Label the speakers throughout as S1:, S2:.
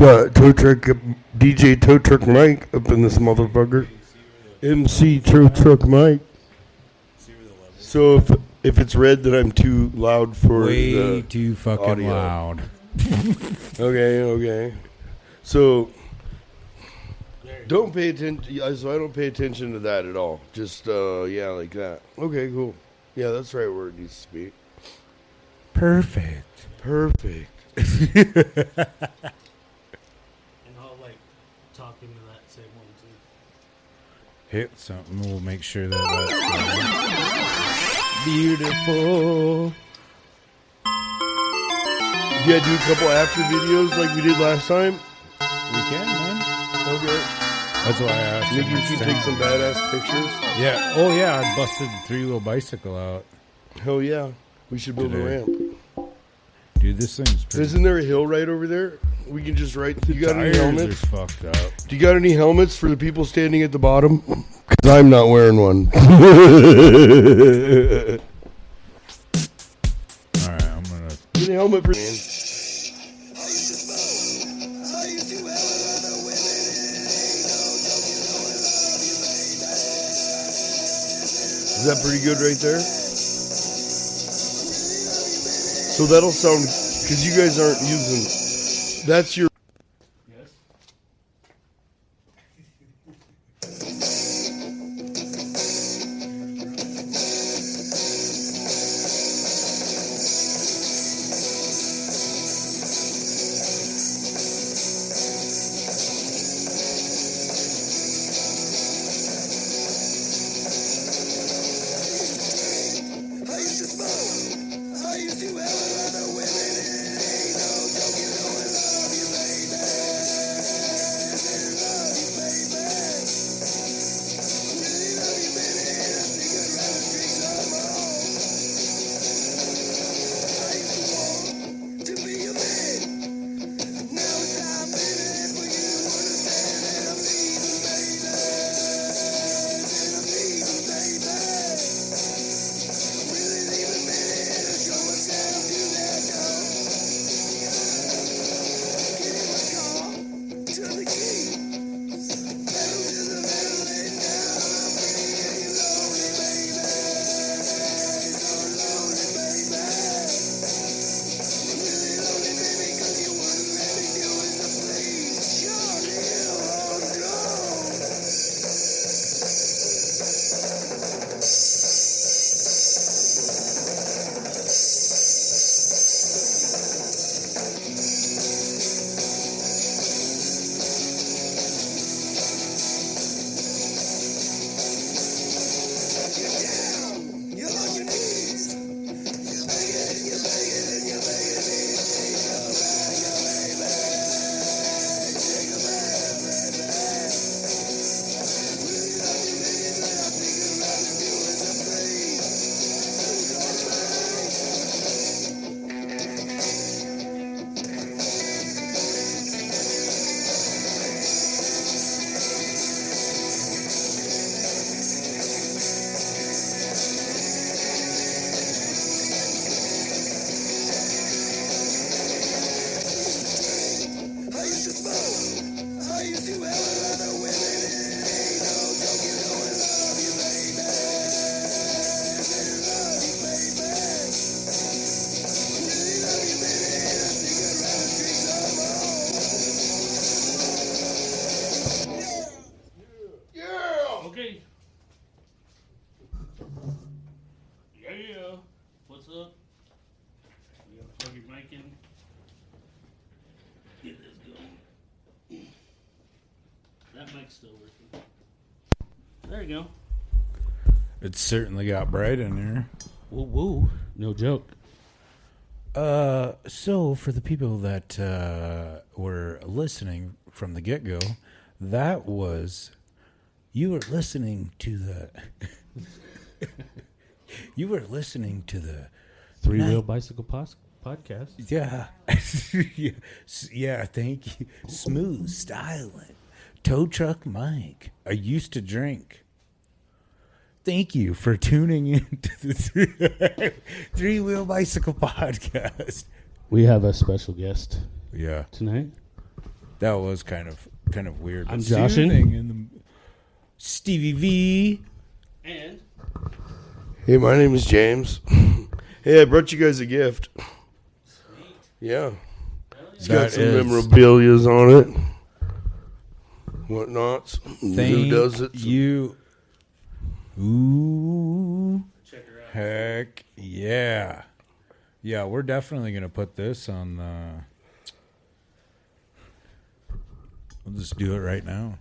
S1: Got tow truck DJ Tow Truck Mike up in this motherfucker. MC Tow Truck Mike. So if it's red, then I'm too loud for
S2: way too fucking
S1: audio.
S2: loud.
S1: Okay. So don't pay attention. So I don't pay attention to that at all. Just like that. Okay, cool. Yeah, that's right where it needs to be.
S2: Perfect.
S3: And I'll talk into that same one too.
S2: Hit something. We'll make sure that's beautiful.
S1: Yeah, do a couple after videos like we did last time.
S2: We can, man.
S1: Okay.
S2: That's why I asked.
S1: Maybe you should take some badass pictures.
S2: Yeah. Oh, yeah. I busted the 3-wheel bicycle out.
S1: Hell yeah. We should build a ramp.
S2: Dude, this thing's pretty...
S1: Isn't there a hill right over there? We can just ride... You got any helmets?
S2: Are fucked up.
S1: Do you got any helmets for the people standing at the bottom? Because I'm not wearing one.
S2: Alright, I'm going to...
S1: Get a helmet for... Is that pretty good right there? So that'll sound, because you guys aren't using, that's your...
S3: Yes. Still working. There you go.
S2: It's certainly got bright in there.
S3: Woo woo. No joke.
S2: So for the people that were listening from the get-go, that was... You were listening to the... You were listening to the...
S3: Three-Wheel Bicycle Podcast.
S2: Yeah. Yeah, thank you. Smooth, styling. Tow Truck Mike. I used to drink. Thank you for tuning in to the Three-Wheel Bicycle Podcast.
S3: We have a special guest.
S2: Yeah.
S3: Tonight.
S2: That was kind of weird.
S3: I'm
S2: but
S3: Joshin.
S2: soothing in the Stevie V.
S3: And
S1: Hey, my name is James. Hey, I brought you guys a gift.
S3: sweet.
S1: Yeah. It's
S2: That
S1: got some
S2: is-
S1: memorabilias on it. Whatnots. Who
S2: Thank
S1: does it?
S2: you. Ooh.
S3: Check her out.
S2: Heck yeah. Yeah, we're definitely going to put this on the... We'll just do it right now.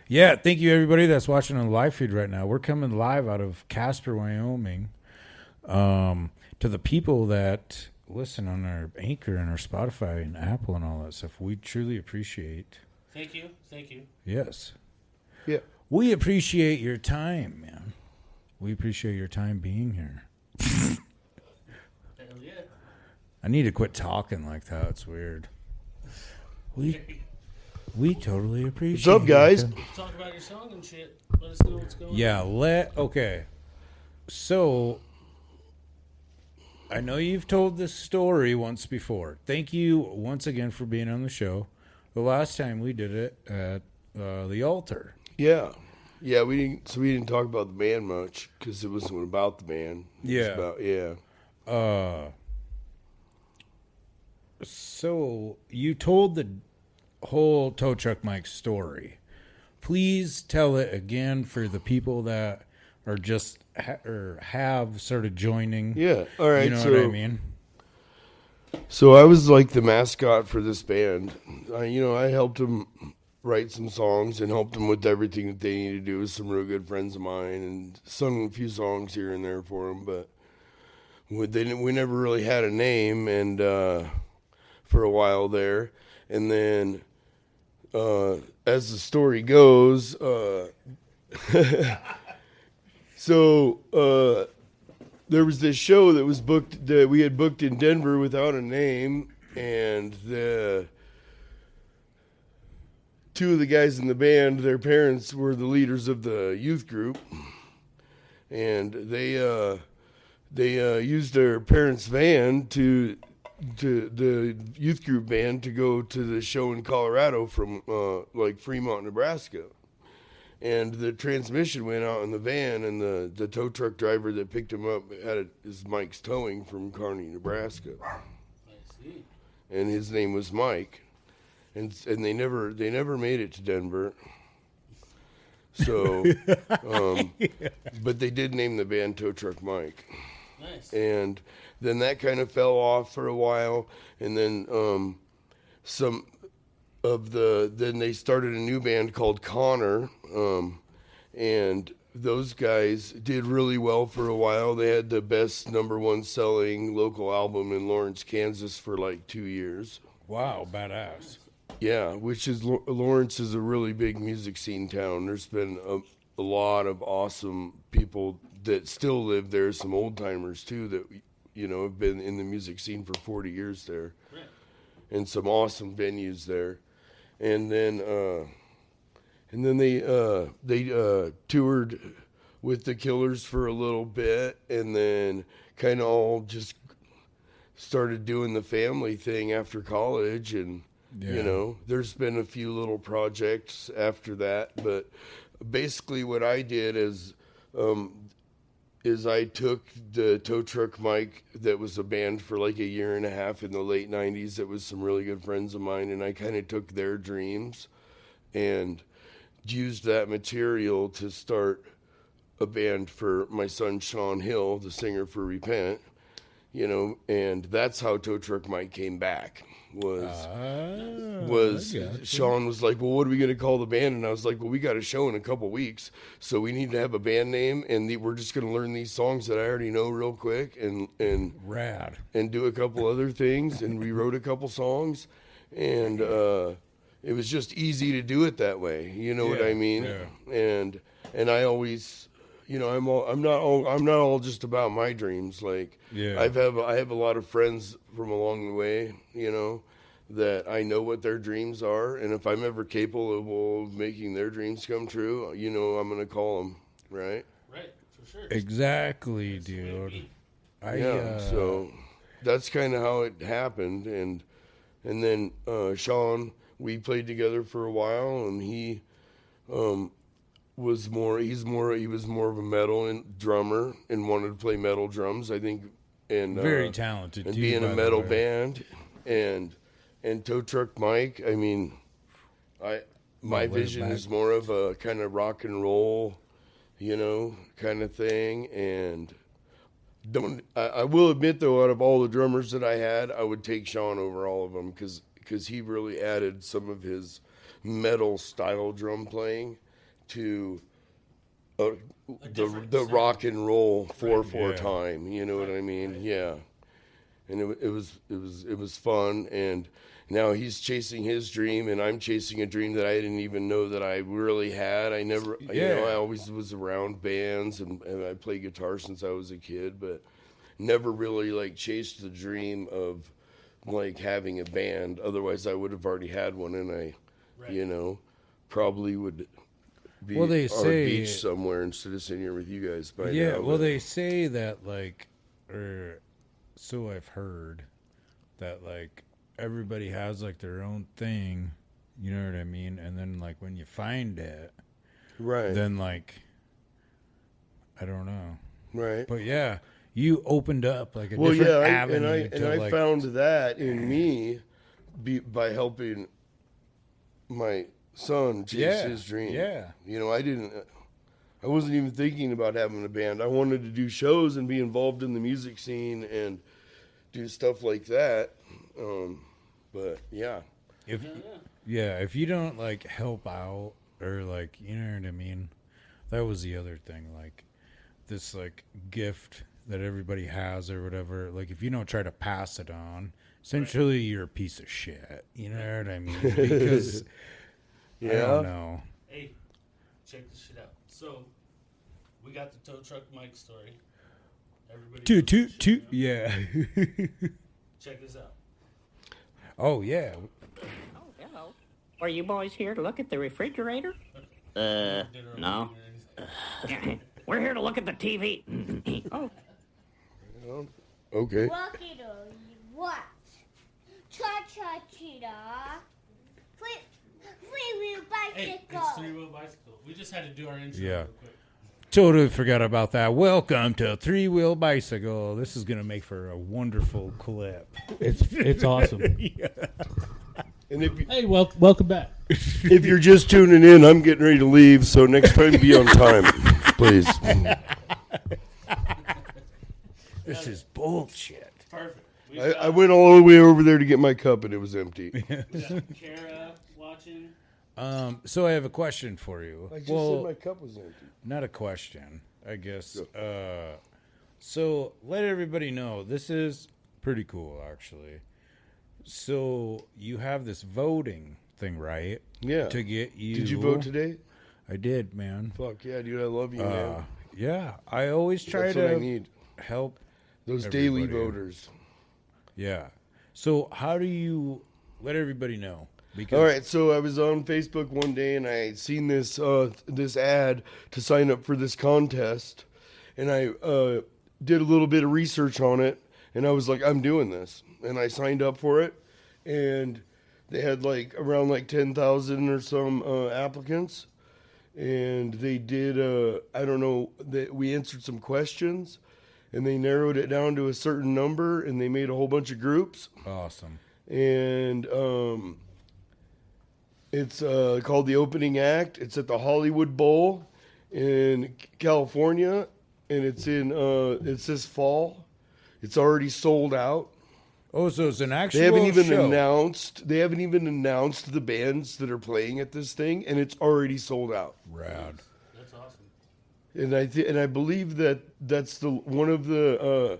S2: Yeah, thank you everybody that's watching on the live feed right now. We're coming live out of Casper, Wyoming. To the people that listen on our Anchor and our Spotify and Apple and all that stuff, we truly appreciate.
S3: Thank you. Thank you.
S2: Yes.
S1: Yeah.
S2: We appreciate your time, man. We appreciate your time being here.
S3: Hell yeah.
S2: I need to quit talking like that. It's weird. We totally appreciate
S1: What's up, guys?
S2: it.
S3: Talk about your song and shit. Let us know what's going
S2: Yeah,
S3: on.
S2: okay. So I know you've told this story once before. Thank you once again for being on the show. The last time we did it at the altar.
S1: Yeah. Yeah, we didn't talk about the band much because it wasn't about the band. It was
S2: Yeah.
S1: about,
S2: So you told the whole tow truck Mike story. Please tell it again for the people that are just or have started joining.
S1: Yeah. All right.
S2: You know
S1: so,
S2: what I mean?
S1: So I was like the mascot for this band. I helped them write some songs and helped them with everything that they needed to do with some real good friends of mine and sung a few songs here and there for them. But we never really had a name and for a while there. And then as the story goes, there was this show that was booked that we had booked in Denver without a name, and the two of the guys in the band, their parents were the leaders of the youth group, and they used their parents' van to the youth group band to go to the show in Colorado from like Fremont, Nebraska. And the transmission went out in the van, and the tow truck driver that picked him up his Mike's Towing from Kearney, Nebraska,
S3: I see.
S1: and his name was Mike, and they never made it to Denver. So, but they did name the band Tow Truck Mike,
S3: Nice.
S1: and then that kind of fell off for a while, and then then they started a new band called Connor, and those guys did really well for a while. They had the best #1 selling local album in Lawrence, Kansas for like 2 years.
S2: Wow, badass.
S1: Yeah, which is Lawrence is a really big music scene town. There's been a lot of awesome people that still live there, some old timers too that have been in the music scene for 40 years there,
S3: Right.
S1: and some awesome venues there. And then they toured with the Killers for a little bit, and then kind of all just started doing the family thing after college. And there's been a few little projects after that, but basically what I did is I took the Tow Truck Mike that was a band for like a year and a half in the late 90s that was some really good friends of mine, and I kind of took their dreams and used that material to start a band for my son Sean Hill, the singer for Repent, and that's how Tow Truck Mike came back. Sean was like, well, what are we going to call the band? And I was like, well, we got a show in a couple weeks, so we need to have a band name, and we're just going to learn these songs that I already know real quick and
S2: Rad.
S1: and do a couple other things. And we wrote a couple songs, and it was just easy to do it that way. You know what I mean?
S2: Yeah.
S1: And I always, I'm not all just about my dreams. Like,
S2: Yeah.
S1: I have a lot of friends from along the way, that I know what their dreams are, and if I'm ever capable of making their dreams come true, I'm gonna call them, right?
S3: Right, for sure.
S2: Exactly,
S3: That's the way to
S2: dude.
S3: be.
S1: So that's kind of how it happened, and And then Sean, we played together for a while, and he was more of a metal drummer and wanted to play metal drums, I think, and
S2: Very talented
S1: and
S2: dude,
S1: be in
S2: by
S1: a
S2: the
S1: metal
S2: way.
S1: band, and Tow Truck Mike. I mean, my
S2: way
S1: vision
S2: back.
S1: is more of a kind of rock and roll, kind of thing. And I will admit though, out of all the drummers that I had, I would take Sean over all of them because he really added some of his metal style drum playing to the
S3: different sound.
S1: rock and roll 4/4
S2: Yeah.
S1: time. You know what I mean? Yeah. And it was fun. And now he's chasing his dream, and I'm chasing a dream that I didn't even know that I really had. I never, I always was around bands, and I played guitar since I was a kid, but never really like chased the dream of like having a band. Otherwise, I would have already had one, and I, probably would be
S2: Well, they
S1: on
S2: say-
S1: a beach somewhere instead of sitting here with you guys by
S2: Yeah,
S1: now.
S2: well,
S1: but-
S2: they say that, like, or so I've heard, that, like, everybody has, like, their own thing, you know what I mean? And then, like, when you find it,
S1: right,
S2: then, like, I don't know.
S1: right.
S2: But, yeah, you opened up, like, a
S1: Well,
S2: different
S1: yeah,
S2: avenue to,
S1: I
S2: like,
S1: found that in me by helping my son chase his dream.
S2: yeah.
S1: I wasn't even thinking about having a band. I wanted to do shows and be involved in the music scene and do stuff like that. But yeah,
S2: If,
S3: Yeah,
S2: if you don't, like, help out, or, like, you know what I mean? That was the other thing, like, this, like, gift that everybody has or whatever, like, if you don't try to pass it on, essentially you're a piece of shit. You know what I mean? Because I
S1: yeah.
S2: don't know.
S3: Hey, check this shit out. So, we got the tow truck Mike story. Everybody, knows
S2: Toot,
S3: this
S2: toot,
S3: shit, you know?
S2: yeah.
S3: Check this out.
S2: Oh yeah.
S4: Oh, hello. Are you boys here to look at the refrigerator?
S3: Dinner
S4: No.
S3: or anything.
S4: We're here to look at the TV. Oh,
S1: Okay.
S5: Walkie what? Cha cha cheetah. Free wheel
S3: Hey,
S5: bicycle.
S3: it's Three Wheel Bicycle. We just had to do our intro
S2: Yeah.
S3: real quick.
S2: Totally forgot about that. Welcome to Three Wheel Bicycle. This is gonna make for a wonderful clip.
S6: It's awesome.
S1: And
S6: Hey, welcome back.
S1: if you're just tuning in, I'm getting ready to leave. So next time, be on time, please.
S2: This is bullshit.
S3: Perfect. We
S1: I went all the way over there to get my cup, and it was empty.
S3: got Kara watching.
S2: So I have a question for you.
S1: I just said my cup was empty.
S2: Not a question, I guess. So let everybody know, this is pretty cool, actually. So you have this voting thing, right?
S1: Yeah.
S2: To get you.
S1: Did you vote today?
S2: I did, man.
S1: Fuck yeah, dude! I love you, man.
S2: Yeah, I always try
S1: That's what I
S2: to
S1: need.
S2: help.
S1: Those daily
S2: everybody.
S1: voters.
S2: Yeah. So how do you let everybody know? Because
S1: All right, so I was on Facebook one day and I had seen this this ad to sign up for this contest, and I did a little bit of research on it, and I was like, I'm doing this, and I signed up for it, and they had like around like 10,000 or some applicants, and they did I don't know, we answered some questions, and they narrowed it down to a certain number, and they made a whole bunch of groups.
S2: awesome.
S1: And it's called The Opening Act. It's at the Hollywood Bowl in California, and it's this fall. It's already sold out.
S2: Oh, so it's an actual
S1: They haven't even
S2: show.
S1: announced. They haven't even announced the bands that are playing at this thing, and it's already sold out.
S2: Rad.
S3: That's awesome.
S1: And I believe that's one of the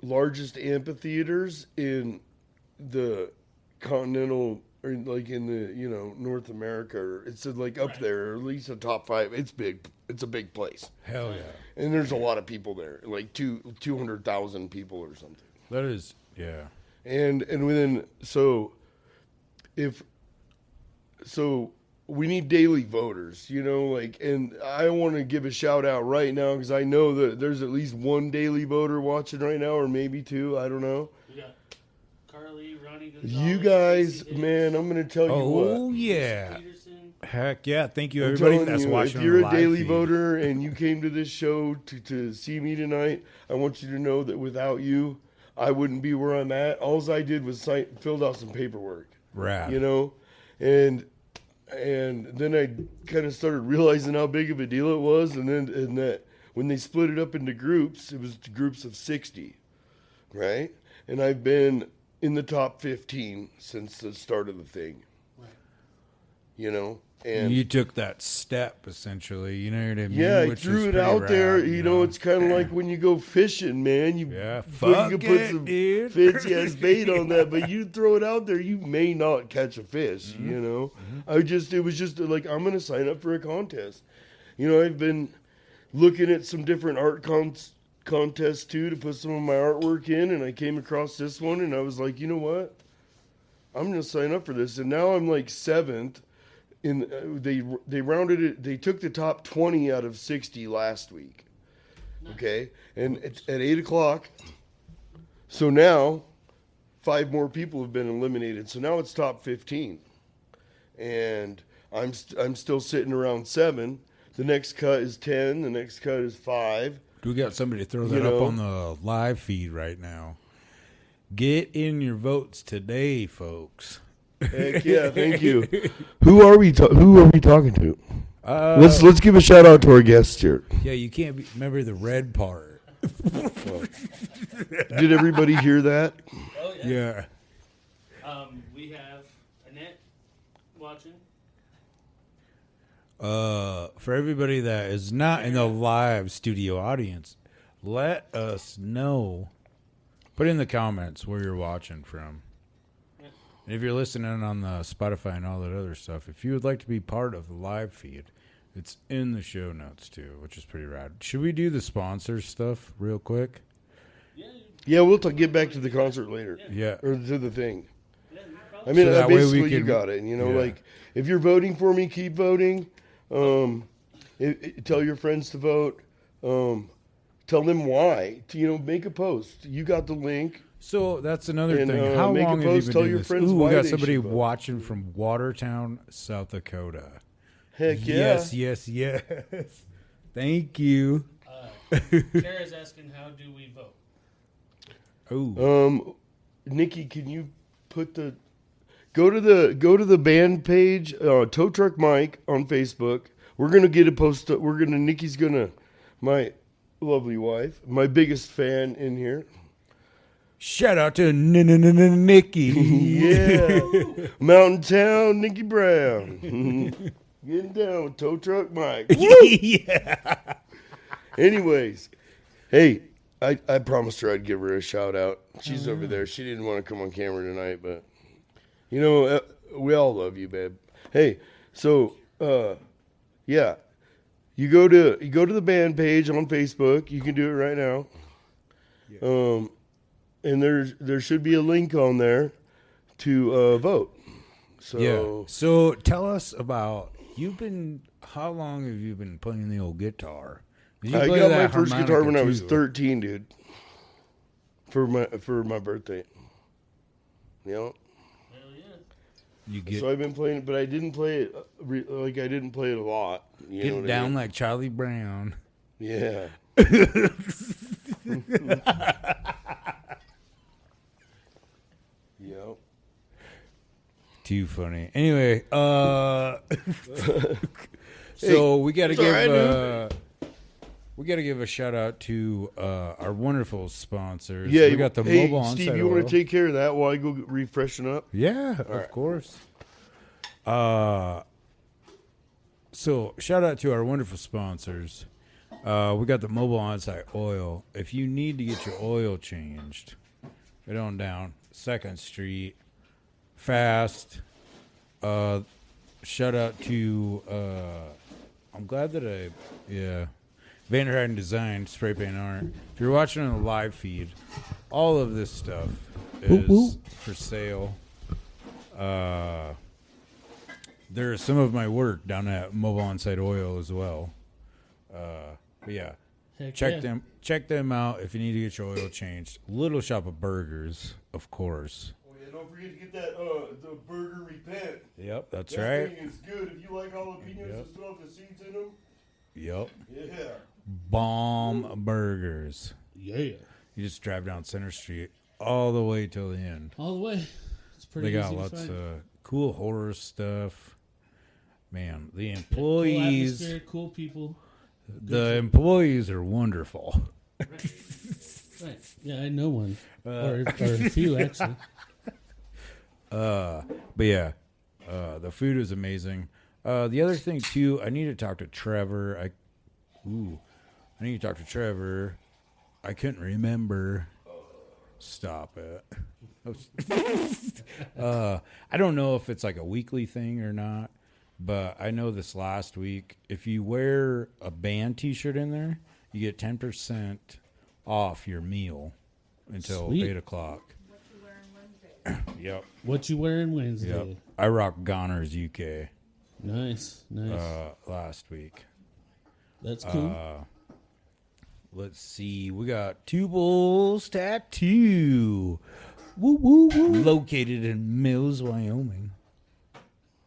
S1: largest amphitheaters in the continental, or like in the North America. Or it's like up there, or at least a top 5. It's big. It's a big place,
S2: Hell yeah.
S1: and there's a lot of people there, like 200,000 people or something.
S2: That is, yeah.
S1: And within we need daily voters, and I want to give a shout out right now because I know that there's at least one daily voter watching right now, or maybe two. I don't know.
S3: We got Carly Ronnie
S1: You
S3: Gonzalez,
S1: guys,
S3: Tracy Hicks,
S1: man, I'm going to tell you
S2: Oh
S1: what.
S2: yeah.
S3: Peterson.
S2: Heck yeah. Thank you
S1: I'm
S2: everybody
S1: telling
S2: that's
S1: you,
S2: watching
S1: if
S2: on
S1: you're
S2: the
S1: a
S2: live
S1: daily
S2: feed.
S1: voter and you came to this show to see me tonight, I want you to know that without you, I wouldn't be where I'm at. All I did was filled out some paperwork,
S2: Rad.
S1: you know, and then I kind of started realizing how big of a deal it was, and that when they split it up into groups, it was groups of 60, right? And I've been in the top 15 since the start of the thing,
S3: Right.
S1: you know. And
S2: You took that step essentially, you know what I mean?
S1: yeah, I
S2: Which
S1: threw
S2: is
S1: it
S2: pretty
S1: out there.
S2: rad,
S1: You know, it's kind of like when you go fishing, man. You
S2: Yeah,
S1: you
S2: fuck
S1: can put
S2: it,
S1: some
S2: dude.
S1: fancy-ass bait on that, but you throw it out there, you may not catch a fish, you know. It was just like, I'm going to sign up for a contest. You know, I've been looking at some different art contests, too, to put some of my artwork in, and I came across this one, and I was like, you know what? I'm going to sign up for this. And now I'm like 7th. They rounded it. They took the top 20 out of 60 last week. Okay, and at 8 o'clock. So now, 5 more people have been eliminated. So now it's top 15, and I'm still sitting around 7. The next cut is 10. The next cut is 5.
S2: We got somebody to throw that up on the live feed right now. Get in your votes today, folks.
S1: Heck yeah, thank you. Who are we talking to?
S2: Uh,
S1: Let's give a shout out to our guests here.
S2: Yeah, you can't remember the red part.
S1: Did everybody hear that?
S3: Oh, yeah.
S2: Yeah.
S3: We have Annette watching.
S2: For everybody that is not in the live studio audience, let us know. Put in the comments where you're watching from. And if you're listening on the Spotify and all that other stuff, if you would like to be part of the live feed, it's in the show notes too, which is pretty rad. Should we do the sponsor stuff real quick?
S1: Yeah, we'll get back to the concert later.
S2: Yeah.
S1: Or to the thing.
S3: Yeah, you
S1: I mean,
S2: So that way we
S1: basically, you
S2: can-
S1: got it. You know,
S2: yeah.
S1: like, if you're voting for me, keep voting. Tell your friends to vote. Tell them why. Make a post. You got the link.
S2: So that's another
S1: And,
S2: thing. How
S1: make a
S2: long have you
S1: post,
S2: been
S1: tell
S2: doing
S1: your
S2: this?
S1: friends
S2: Ooh,
S1: why
S2: we got
S1: they
S2: somebody
S1: should vote.
S2: watching from Watertown, South Dakota.
S1: Heck yeah.
S2: Yes, yes, yes. Thank you.
S3: Kara's asking, how do we vote?
S2: Oh,
S1: Nikki, can you put go to the band page, Tow Truck Mike on Facebook. We're gonna get a post. Nikki's gonna, my lovely wife, my biggest fan in here.
S2: shout out to Nikki.
S1: Yeah, Mountain Town, Nikki Brown. Getting down with Tow Truck Mike.
S2: Yeah.
S1: Anyways, hey, I promised her I'd give her a shout out. She's over there. She didn't want to come on camera tonight, but we all love you, babe. Hey, so yeah, you go to the band page on Facebook. You can do it right now. And there should be a link on there to vote. So
S2: Yeah. So tell us about how long have you been playing the old guitar? Did you
S1: I
S2: play
S1: got my
S2: that
S1: first guitar
S2: harmonica
S1: when I was
S2: too?
S1: 13, dude. For my birthday. You know?
S3: Hell yeah.
S2: You get
S1: So I've been playing it, but I didn't play it I didn't play it a lot. You know
S2: get
S1: what I
S2: down
S1: mean?
S2: like Charlie Brown.
S1: Yeah. Yep.
S2: Too funny. Anyway, so we got to
S1: it's all right,
S2: we got to give a shout out to our wonderful sponsors.
S1: Yeah,
S2: we got the
S1: hey,
S2: mobile
S1: Steve,
S2: onsite
S1: you
S2: oil.
S1: want to take care of that while I go refreshen up?
S2: Yeah, of
S1: right.
S2: course. So shout out to our wonderful sponsors. We got the mobile onsite oil. If you need to get your oil changed, head on down 2nd Street. Fast. Shout out to I'm glad that Vanderheiden Design Spray Paint Art. If you're watching on the live feed, all of this stuff is for sale. There's some of my work down at Mobile Onsite Oil as well. But yeah,
S6: Heck
S2: check
S6: yeah.
S2: them out if you need to get your oil changed. Little Shop of Burgers, of course.
S1: And don't forget to get that the burger repent.
S2: Yep, that's
S1: That
S2: right.
S1: thing is good. If you like jalapenos
S2: Yep.
S1: and still have the seeds in them,
S2: Yep.
S1: yeah.
S2: Bomb burgers.
S6: Yeah.
S2: You just drive down Center Street all the way till the end.
S6: All the way. It's pretty
S2: They
S6: easy
S2: got
S6: to
S2: lots
S6: find.
S2: of cool horror stuff. Man, the
S6: Cool
S2: employees,
S6: atmosphere, cool people.
S2: the employees are wonderful.
S6: Right. Yeah, I know one. Or a few, actually.
S2: But yeah, the food is amazing. The other thing too, I need to talk to Trevor. I need to talk to Trevor. I couldn't remember. Stop it. I don't know if it's like a weekly thing or not, but I know this last week, if you wear a band T-shirt in there, you get 10% off your meal until
S6: Sweet.
S2: 8 o'clock. Yep.
S6: What you wearing Wednesday?
S2: Yep. I rock Goners UK
S6: Nice.
S2: last week.
S6: That's cool.
S2: Let's see. We got Two Bulls Tattoo.
S6: Woo, woo, woo.
S2: Located in Mills, Wyoming.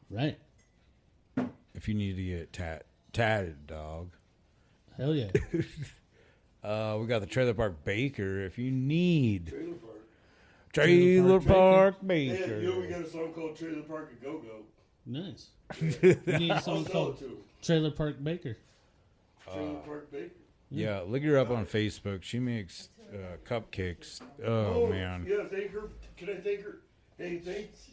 S6: Right.
S2: If you need to get tatted, dog.
S6: Hell yeah.
S2: We got the Trailer Park Baker. If you need
S1: Trailer Park
S2: Trailer Park
S1: Yeah,
S2: Baker.
S1: we got a song called Trailer Park a Go Go.
S6: Nice. You need a
S1: I'll
S6: song
S1: sell
S6: called
S1: it to him.
S6: Trailer Park Baker.
S1: Trailer Park Baker.
S2: Yeah, look her up on Facebook. She makes cupcakes. Oh, man.
S1: Yeah, thank her. Can I thank her? Hey, thanks.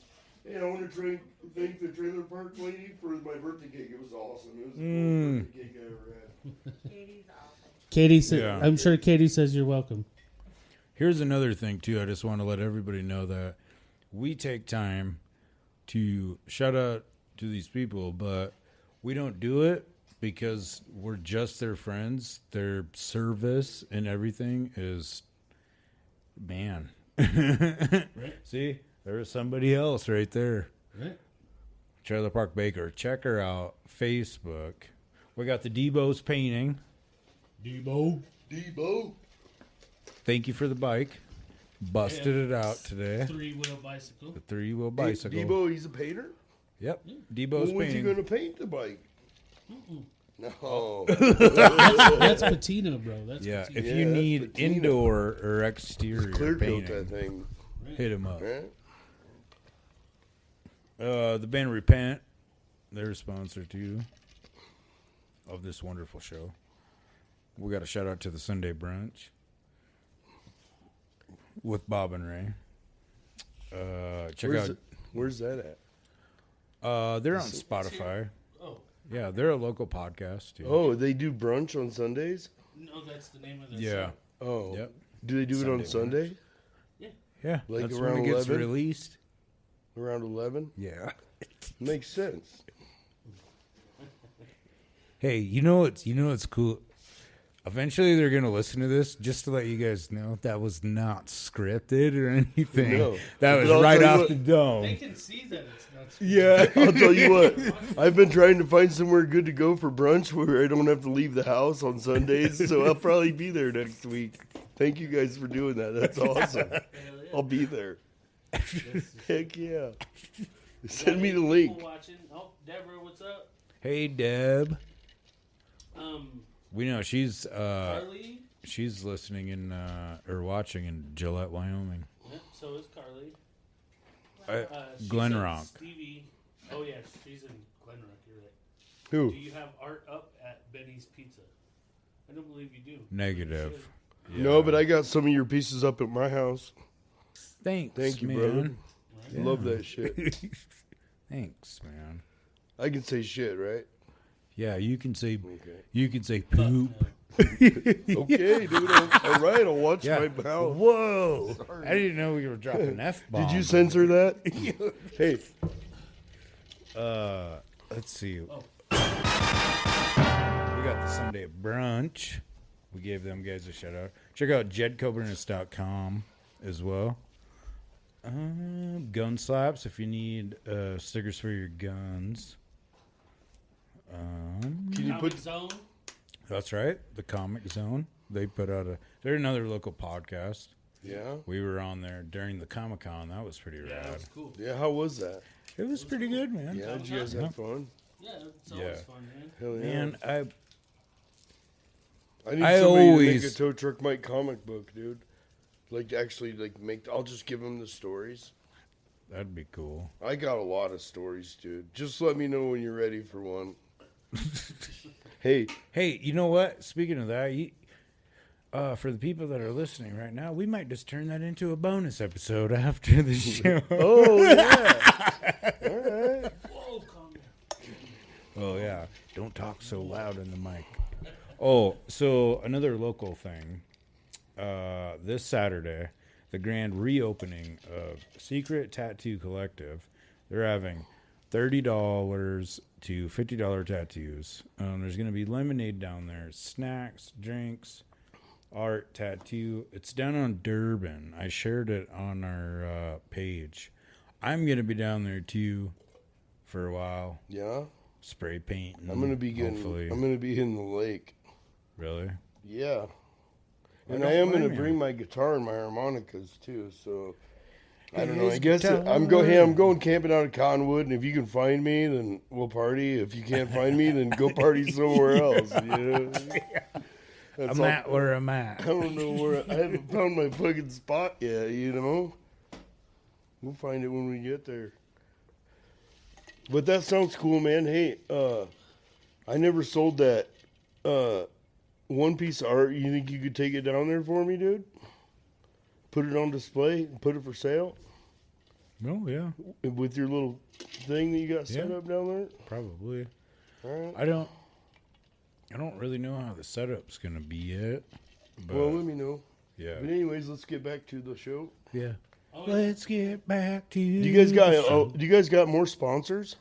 S1: Hey, I want to thank the Trailer Park lady for my birthday cake. It was awesome. It was the coolest birthday cake I ever had.
S6: Katie said,
S2: Yeah.
S6: I'm sure Katie says you're welcome.
S2: Here's another thing, too. I just want to let everybody know that we take time to shout out to these people, but we don't do it because we're just their friends. Their service and everything is, man.
S6: Right.
S2: See, there's somebody else right there.
S6: Right.
S2: Trailer Park Baker. Check her out. Facebook. We got the Debos Painting.
S6: Debo.
S1: Debo.
S2: Thank you for the bike. Busted it out today.
S6: 3-wheel bicycle.
S2: The 3-wheel
S1: Hey,
S2: bicycle.
S1: Debo, he's a painter?
S2: Yep.
S1: When
S2: Debo's
S1: was he
S2: Painting.
S1: going to paint the bike? No.
S6: That's patina, bro. That's
S2: Yeah,
S6: patina.
S2: if
S1: Yeah,
S2: you
S1: that's
S2: need
S1: patina.
S2: indoor or exterior
S1: Clear coat
S2: painting,
S1: that thing.
S2: hit him up.
S1: Right?
S2: The band Repent, they're a sponsor too of this wonderful show. We got a shout out to the Sunday Brunch with Bob and Ray. Check out.
S1: Where's that at?
S2: They're on Spotify.
S3: Oh,
S2: Yeah, they're a local podcast too.
S1: Oh, they do brunch on Sundays?
S3: no, that's the name of their
S2: yeah.
S3: show.
S1: Oh.
S2: Yep.
S1: Do they do it on
S2: Sunday
S1: Sunday?
S2: Yeah.
S1: Like
S2: that's
S1: around
S2: when it gets
S1: 11?
S2: released.
S1: Around 11?
S2: Yeah.
S1: Makes sense.
S2: Hey, you know what's cool? Eventually, they're gonna listen to this. Just to let you guys know, that was not scripted or anything.
S1: No.
S2: That
S1: But
S2: was
S1: I'll
S2: right
S1: tell you
S2: off
S1: what-
S2: the dome.
S3: They can see that it's not.
S1: Yeah, I'll tell you what. I've been trying to find somewhere good to go for brunch where I don't have to leave the house on Sundays, so I'll probably be there next week. Thank you guys for doing that. That's awesome.
S3: Hell yeah.
S1: I'll be there.
S3: This is-
S1: Heck yeah.
S3: Got
S1: Send me the
S3: any
S1: link.
S3: people watching? Oh, Deborah, what's up?
S2: Hey, Deb.
S3: We
S2: know she's
S3: Carly.
S2: she's listening in or watching in Gillette, Wyoming.
S3: Yep, so is Carly. She
S2: Glen
S3: said
S2: Rock.
S3: Stevie. Oh yeah, she's in Glen Rock. You're right.
S1: Who?
S3: Do you have art up at Benny's Pizza? I don't believe you do.
S2: Negative.
S1: No, but I got some of your pieces up at my house.
S2: Thanks.
S1: Thank you,
S2: man.
S1: brother. I love that shit.
S2: Thanks, man.
S1: I can say shit, right?
S2: Yeah, you can say
S1: Okay.
S2: poop.
S1: Okay, dude. All right, I'll watch
S2: Yeah.
S1: my mouth.
S2: Whoa! I didn't know we were dropping f bombs.
S1: Did you censor that? Hey,
S2: Let's see. We got the Sunday brunch. We gave them guys a shout out. Check out jedcoburnus.com as well. Gun slaps if you need stickers for your guns.
S1: can you
S3: Comic
S1: put?
S3: Zone.
S2: That's right. The Comic Zone. They put out they're another local podcast.
S1: Yeah.
S2: We were on there during the Comic-Con. That was pretty
S3: Yeah, that
S2: rad.
S3: was cool.
S1: Yeah. How was that?
S2: It was pretty good, man.
S1: Yeah. Did you guys have fun?
S3: Yeah, it's always fun, man.
S1: Hell yeah.
S2: Man,
S1: I need
S2: I
S1: somebody to
S2: always-
S1: make a Tow Truck Mike comic book, dude. Like actually, like make. I'll just give him the stories.
S2: that'd be cool.
S1: I got a lot of stories, dude. Just let me know when you're ready for one. Hey,
S2: Hey, you know what? Speaking of that, for the people that are listening right now, we might just turn that into a bonus episode after the show.
S1: oh yeah, all right.
S3: Whoa, calm down.
S2: Oh, yeah. Don't talk so loud in the mic. Oh, so another local thing. This Saturday, the grand reopening of Secret Tattoo Collective. They're having $30 to $50 tattoos. There's going to be lemonade down there, snacks, drinks, art, tattoo. It's down on Durban. I shared it on our page. I'm going to be down there too for a while.
S1: Yeah,
S2: Spray paint.
S1: I'm gonna be getting.
S2: Hopefully.
S1: I'm gonna be in the lake.
S2: Really?
S1: Yeah, and
S2: don't
S1: I am
S2: blame
S1: gonna
S2: you.
S1: bring my guitar and my harmonicas too. So I don't know.
S2: His
S1: I guess
S2: guitar.
S1: I'm going camping out of Conwood, and if you can find me, then we'll party. If you can't find me, then go party somewhere else. You know? That's
S2: I'm
S1: all-
S2: at where I'm at.
S1: I don't know where. I haven't found my fucking spot yet. You know. We'll find it when we get there. But that sounds cool, man. Hey, I never sold that one piece of art. You think you could take it down there for me, dude? Put it on display and put it for sale
S2: Oh, yeah.
S1: with your little thing that you got set
S2: Yeah.
S1: up down there.
S2: Probably.
S1: All right.
S2: I don't really know how the setup's gonna be yet. But
S1: Well, let me know.
S2: yeah.
S1: But anyways, let's get back to the show.
S2: Yeah.
S3: Oh, yeah.
S2: Let's get back to
S1: Do you guys got more sponsors?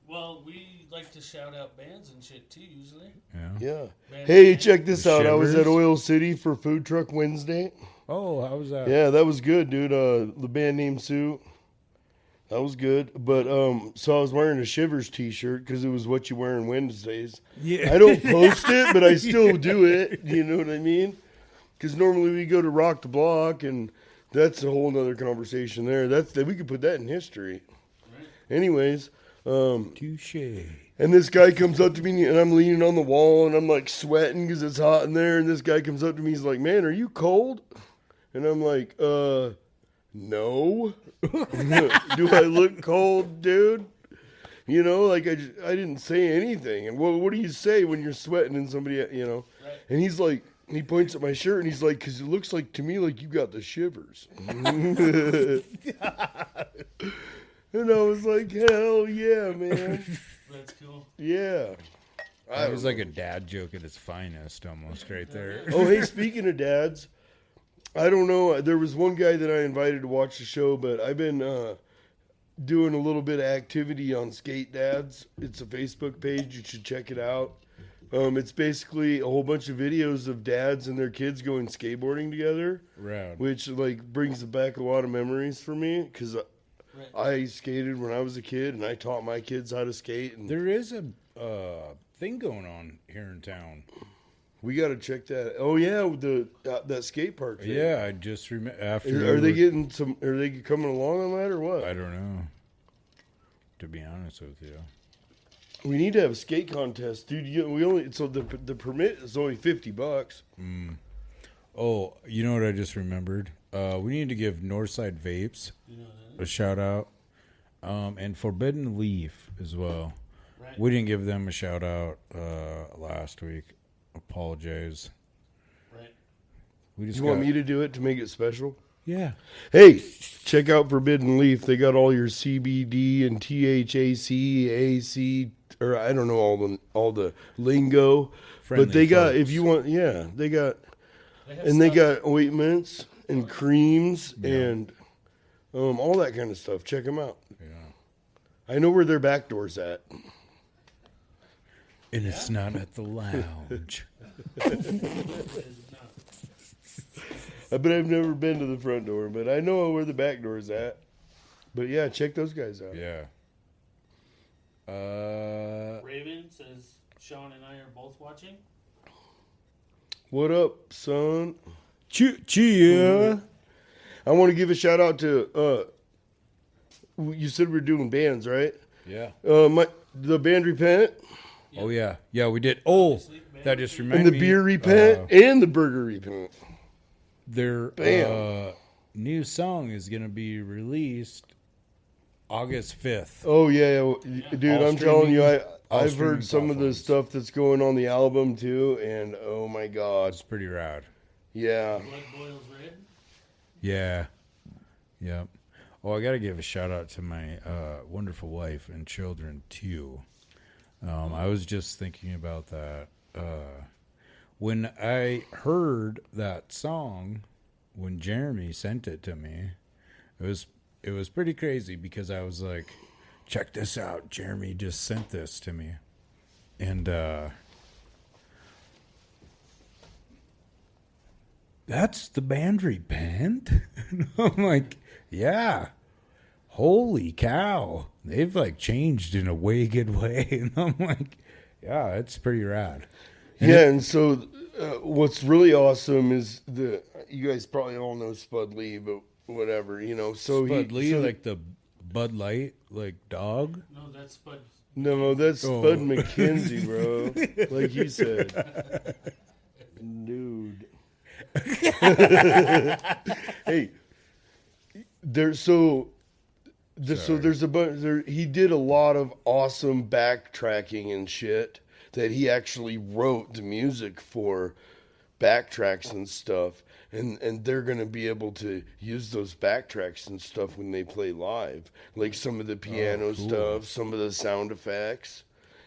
S3: Well, we like to shout out bands and shit too, usually.
S2: Yeah.
S1: Yeah.
S3: Band
S1: Hey,
S3: name.
S1: check this
S2: The
S1: out. I was at
S2: Shivers?
S1: Oil City for Food Truck Wednesday.
S2: Oh, how was that?
S1: Yeah, that was good, dude. The band named Sue. That was good. But so I was wearing a Shivers t-shirt because it was what you wear on Wednesdays.
S2: Yeah.
S1: I don't post it, but I still do it. You know what I mean? Because normally we go to Rock the Block, and that's a whole nother conversation there. We could put that in history.
S3: Right.
S1: Anyways,
S2: Touche.
S1: and this guy comes up to me, and I'm leaning on the wall, and I'm like sweating because it's hot in there. And this guy comes up to me, he's like, "Man, are you cold?" And I'm like, no. Do I look cold, dude? You know, like I didn't say anything. And what do you say when you're sweating and somebody, you know?
S3: Right.
S1: And he's like, he points at my shirt, and he's like, "Because it looks like to me like you got the shivers." And I was like, "Hell yeah, man.
S3: That's cool.
S1: Yeah."
S2: That was like a dad joke at its finest, almost right there.
S1: Oh, hey, speaking of dads, I don't know. There was one guy that I invited to watch the show, but I've been doing a little bit of activity on Skate Dads. It's a Facebook page. You should check it out. It's basically a whole bunch of videos of dads and their kids going skateboarding together,
S2: Rad.
S1: which like brings back a lot of memories for me because I skated when I was a kid, and I taught my kids how to skate. And
S2: There is a thing going on here in town.
S1: we got to check that. Oh yeah, with that skate park thing.
S2: Yeah, I just remember after.
S1: Are they getting some? Are they coming along on that or what?
S2: I don't know. To be honest with you.
S1: We need to have a skate contest, dude. The permit is only $50.
S2: Oh, you know what I just remembered? We need to give Northside Vapes
S3: You know that.
S2: a shout out, and Forbidden Leaf as well.
S3: Right.
S2: We didn't give them a shout out last week. Apologize.
S3: Right.
S2: We just
S1: You want
S2: got-
S1: me to do it to make it special?
S2: Yeah.
S1: Hey, check out Forbidden Leaf. They got all your CBD and THC, AC, or I don't know all the lingo,
S2: Friendly
S1: but they got
S2: folks.
S1: if you want, yeah, they got
S3: They have
S1: and they
S3: stuff-
S1: got ointments and creams and all that kind of stuff. Check them out.
S2: Yeah.
S1: I know where their back door's at.
S2: And it's not at the lounge.
S1: But I've never been to the front door, but I know where the back door's at. But yeah, check those guys out.
S2: Yeah.
S3: Raven says Sean and I are both watching.
S1: What up, son?
S2: Cheer.
S1: I want to give a shout out to. You said we're doing bands, right?
S2: Yeah.
S1: The band Repent
S2: Oh yeah. Yeah, we did. Oh, that just reminded
S1: and
S2: me.
S1: the beer Repent and the burger Repent.
S2: Their
S1: Bam.
S2: new song is going to be released August 5th.
S1: Oh yeah, dude!
S2: All
S1: I'm telling you,
S2: all
S1: I've
S2: streaming
S1: heard some of the
S2: platforms.
S1: stuff that's going on the album too, and oh my god,
S2: It's pretty rad.
S1: yeah.
S3: Blood boils red.
S2: Yeah. Yep. Oh, I got to give a shout out to my wonderful wife and children too. I was just thinking about that. When I heard that song, when Jeremy sent it to me, it was pretty crazy because I was like, check this out. Jeremy just sent this to me. And that's the band Repent? I'm like, yeah. Holy cow. They've like changed in a way good way. And I'm like, yeah, it's pretty rad.
S1: Yeah, and so what's really awesome is you guys probably all know Spud Lee, but whatever, you know. So
S2: Spud Lee,
S1: so
S2: like the Bud Light, like dog.
S3: No, that's Spud.
S1: no, that's
S2: Oh.
S1: Spud McKenzie, bro. Like you said, dude. Hey, there's there's a bunch. He did a lot of awesome backtracking and shit that he actually wrote the music for backtracks and stuff, and they're gonna be able to use those backtracks and stuff when they play live, like some of the piano
S2: cool.
S1: stuff, some of the sound effects,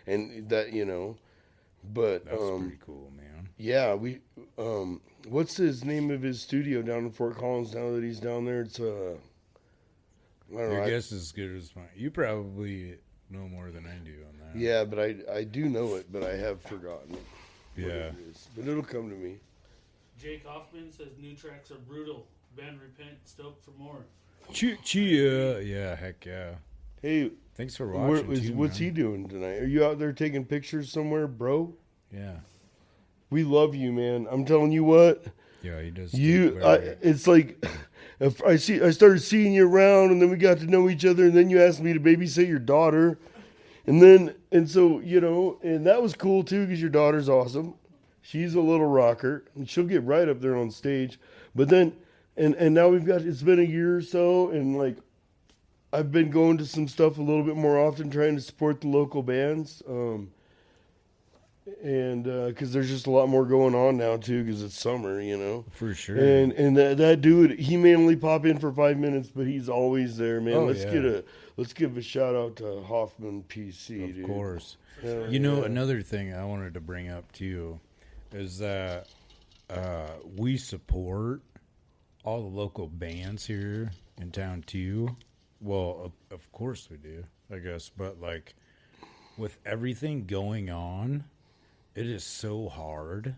S1: and that, you know. But
S2: That's pretty cool, man.
S1: yeah, we what's his name of his studio down in Fort Collins now that he's down there? It's I don't know.
S2: Your guess is as good as mine. You probably know more than I do on that.
S1: Yeah, but I do know it, but I have forgotten what
S2: Yeah.
S1: it is. But it'll come to me.
S3: Jake Hoffman says new tracks are brutal. Band Repent, stoked for more.
S2: Cheer. Yeah, heck yeah.
S1: Hey,
S2: Thanks for watching.
S1: what's
S2: man.
S1: he doing tonight? Are you out there taking pictures somewhere, bro?
S2: Yeah.
S1: We love you, man. I'm telling you what.
S2: Yeah, he does.
S1: It's like if I started seeing you around, and then we got to know each other, and then you asked me to babysit your daughter, and so you know, and that was cool too because your daughter's awesome. She's a little rocker, and she'll get right up there on stage. But then, and now it's been a year or so, and like I've been going to some stuff a little bit more often, trying to support the local bands. And because there's just a lot more going on now too, because it's summer, you know.
S2: For sure.
S1: And that dude, he may only pop in for 5 minutes, but he's always there, man.
S2: Oh,
S1: Let's give a shout out to Hoffman PC,
S2: Of
S1: dude.
S2: course.
S1: Hell
S2: You know,
S1: yeah.
S2: another thing I wanted to bring up too is that we support all the local bands here in town too. Well, of course we do, I guess. But like with everything going on, it is so hard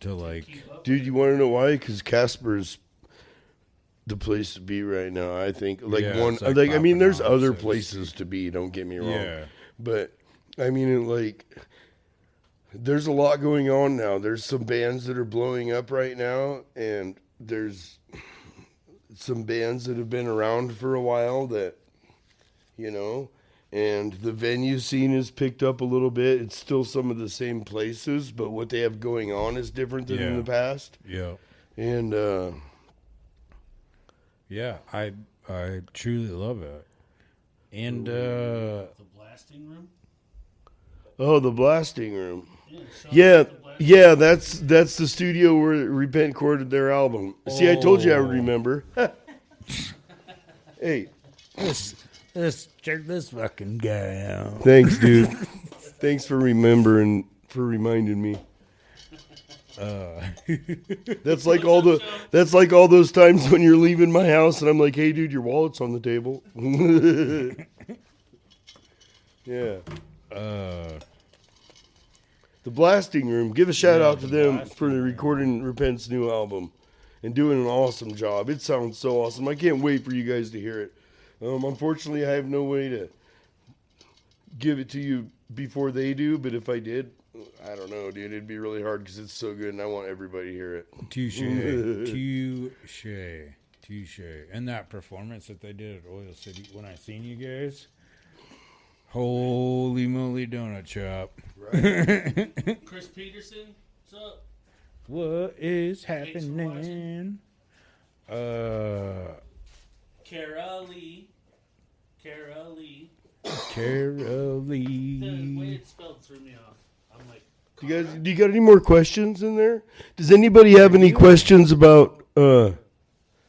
S2: to like.
S1: Dude, you want to know why? Because Casper's the place to be right now. I think
S2: Yeah, it's
S1: I
S2: like
S1: mean, there's
S2: popping off,
S1: other
S2: so to
S1: places to be. Don't get me wrong.
S2: Yeah.
S1: But I mean, there's a lot going on now. There's some bands that are blowing up right now, and there's some bands that have been around for a while that, you know, and the venue scene has picked up a little bit. It's still some of the same places, but what they have going on is different than in
S2: Yeah.
S1: the past.
S2: Yeah.
S1: And
S2: Yeah, I truly love it. And
S3: The blasting room?
S1: oh, the blasting room.
S3: Yeah, Sean
S1: Yeah,
S3: has the blasting
S1: yeah, that's the studio where Repent recorded their album. See, I told you I would remember. Hey,
S2: let's check this fucking guy out.
S1: thanks, dude. Thanks for reminding me. That's like all those times when you're leaving my house and I'm like, "Hey, dude, your wallet's on the table." Yeah. The Blasting Room. Give a shout out to them for recording Repent's new album and doing an awesome job. It sounds so awesome. I can't wait for you guys to hear it. Unfortunately, I have no way to give it to you before they do, but if I did, I don't know, dude. It'd be really hard because it's so good, and I want everybody to hear it.
S2: Touche. And that performance that they did at Oil City, when I seen you guys, holy moly donut shop.
S1: Right.
S3: Chris Peterson, what's up?
S2: What is
S3: Thanks for
S2: happening?
S3: Kara Lee. Kara Lee.
S2: Carol
S3: The way
S2: Lee.
S3: it's spelled threw me off. I'm like,
S1: Do you got any more questions in there? Does anybody have any questions about?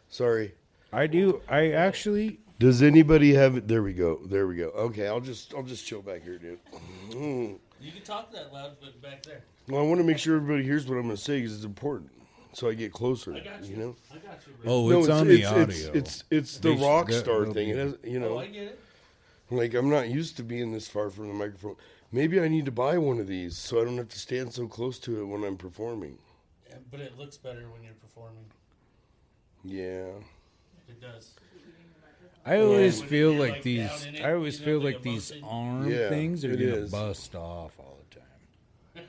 S1: Sorry.
S2: I do. I actually.
S1: Does anybody have it? There we go. Okay, I'll just chill back here, dude.
S3: you can talk that loud, but back there.
S1: Well, I want to make sure everybody hears what I'm going to say because it's important. So I get closer.
S3: I got you.
S1: You know.
S3: I got you, bro.
S2: Oh,
S1: No,
S2: it's on the audio.
S1: It's the rock star
S2: that'll
S1: thing.
S2: be-
S1: It has, you know.
S3: Oh, I get it.
S1: Like, I'm not used to being this far from the microphone. Maybe I need to buy one of these so I don't have to stand so close to it when I'm performing.
S3: Yeah, but it looks better when you're performing.
S1: Yeah.
S3: It does.
S2: I always
S3: when
S2: feel
S3: you're,
S2: like
S3: like,
S2: these.
S3: down in it,
S2: I always
S3: you know,
S2: feel
S3: like
S2: like
S3: a
S2: these
S3: motion.
S2: arm
S1: Yeah,
S2: things are
S1: it
S2: gonna
S1: is.
S2: bust off all the time.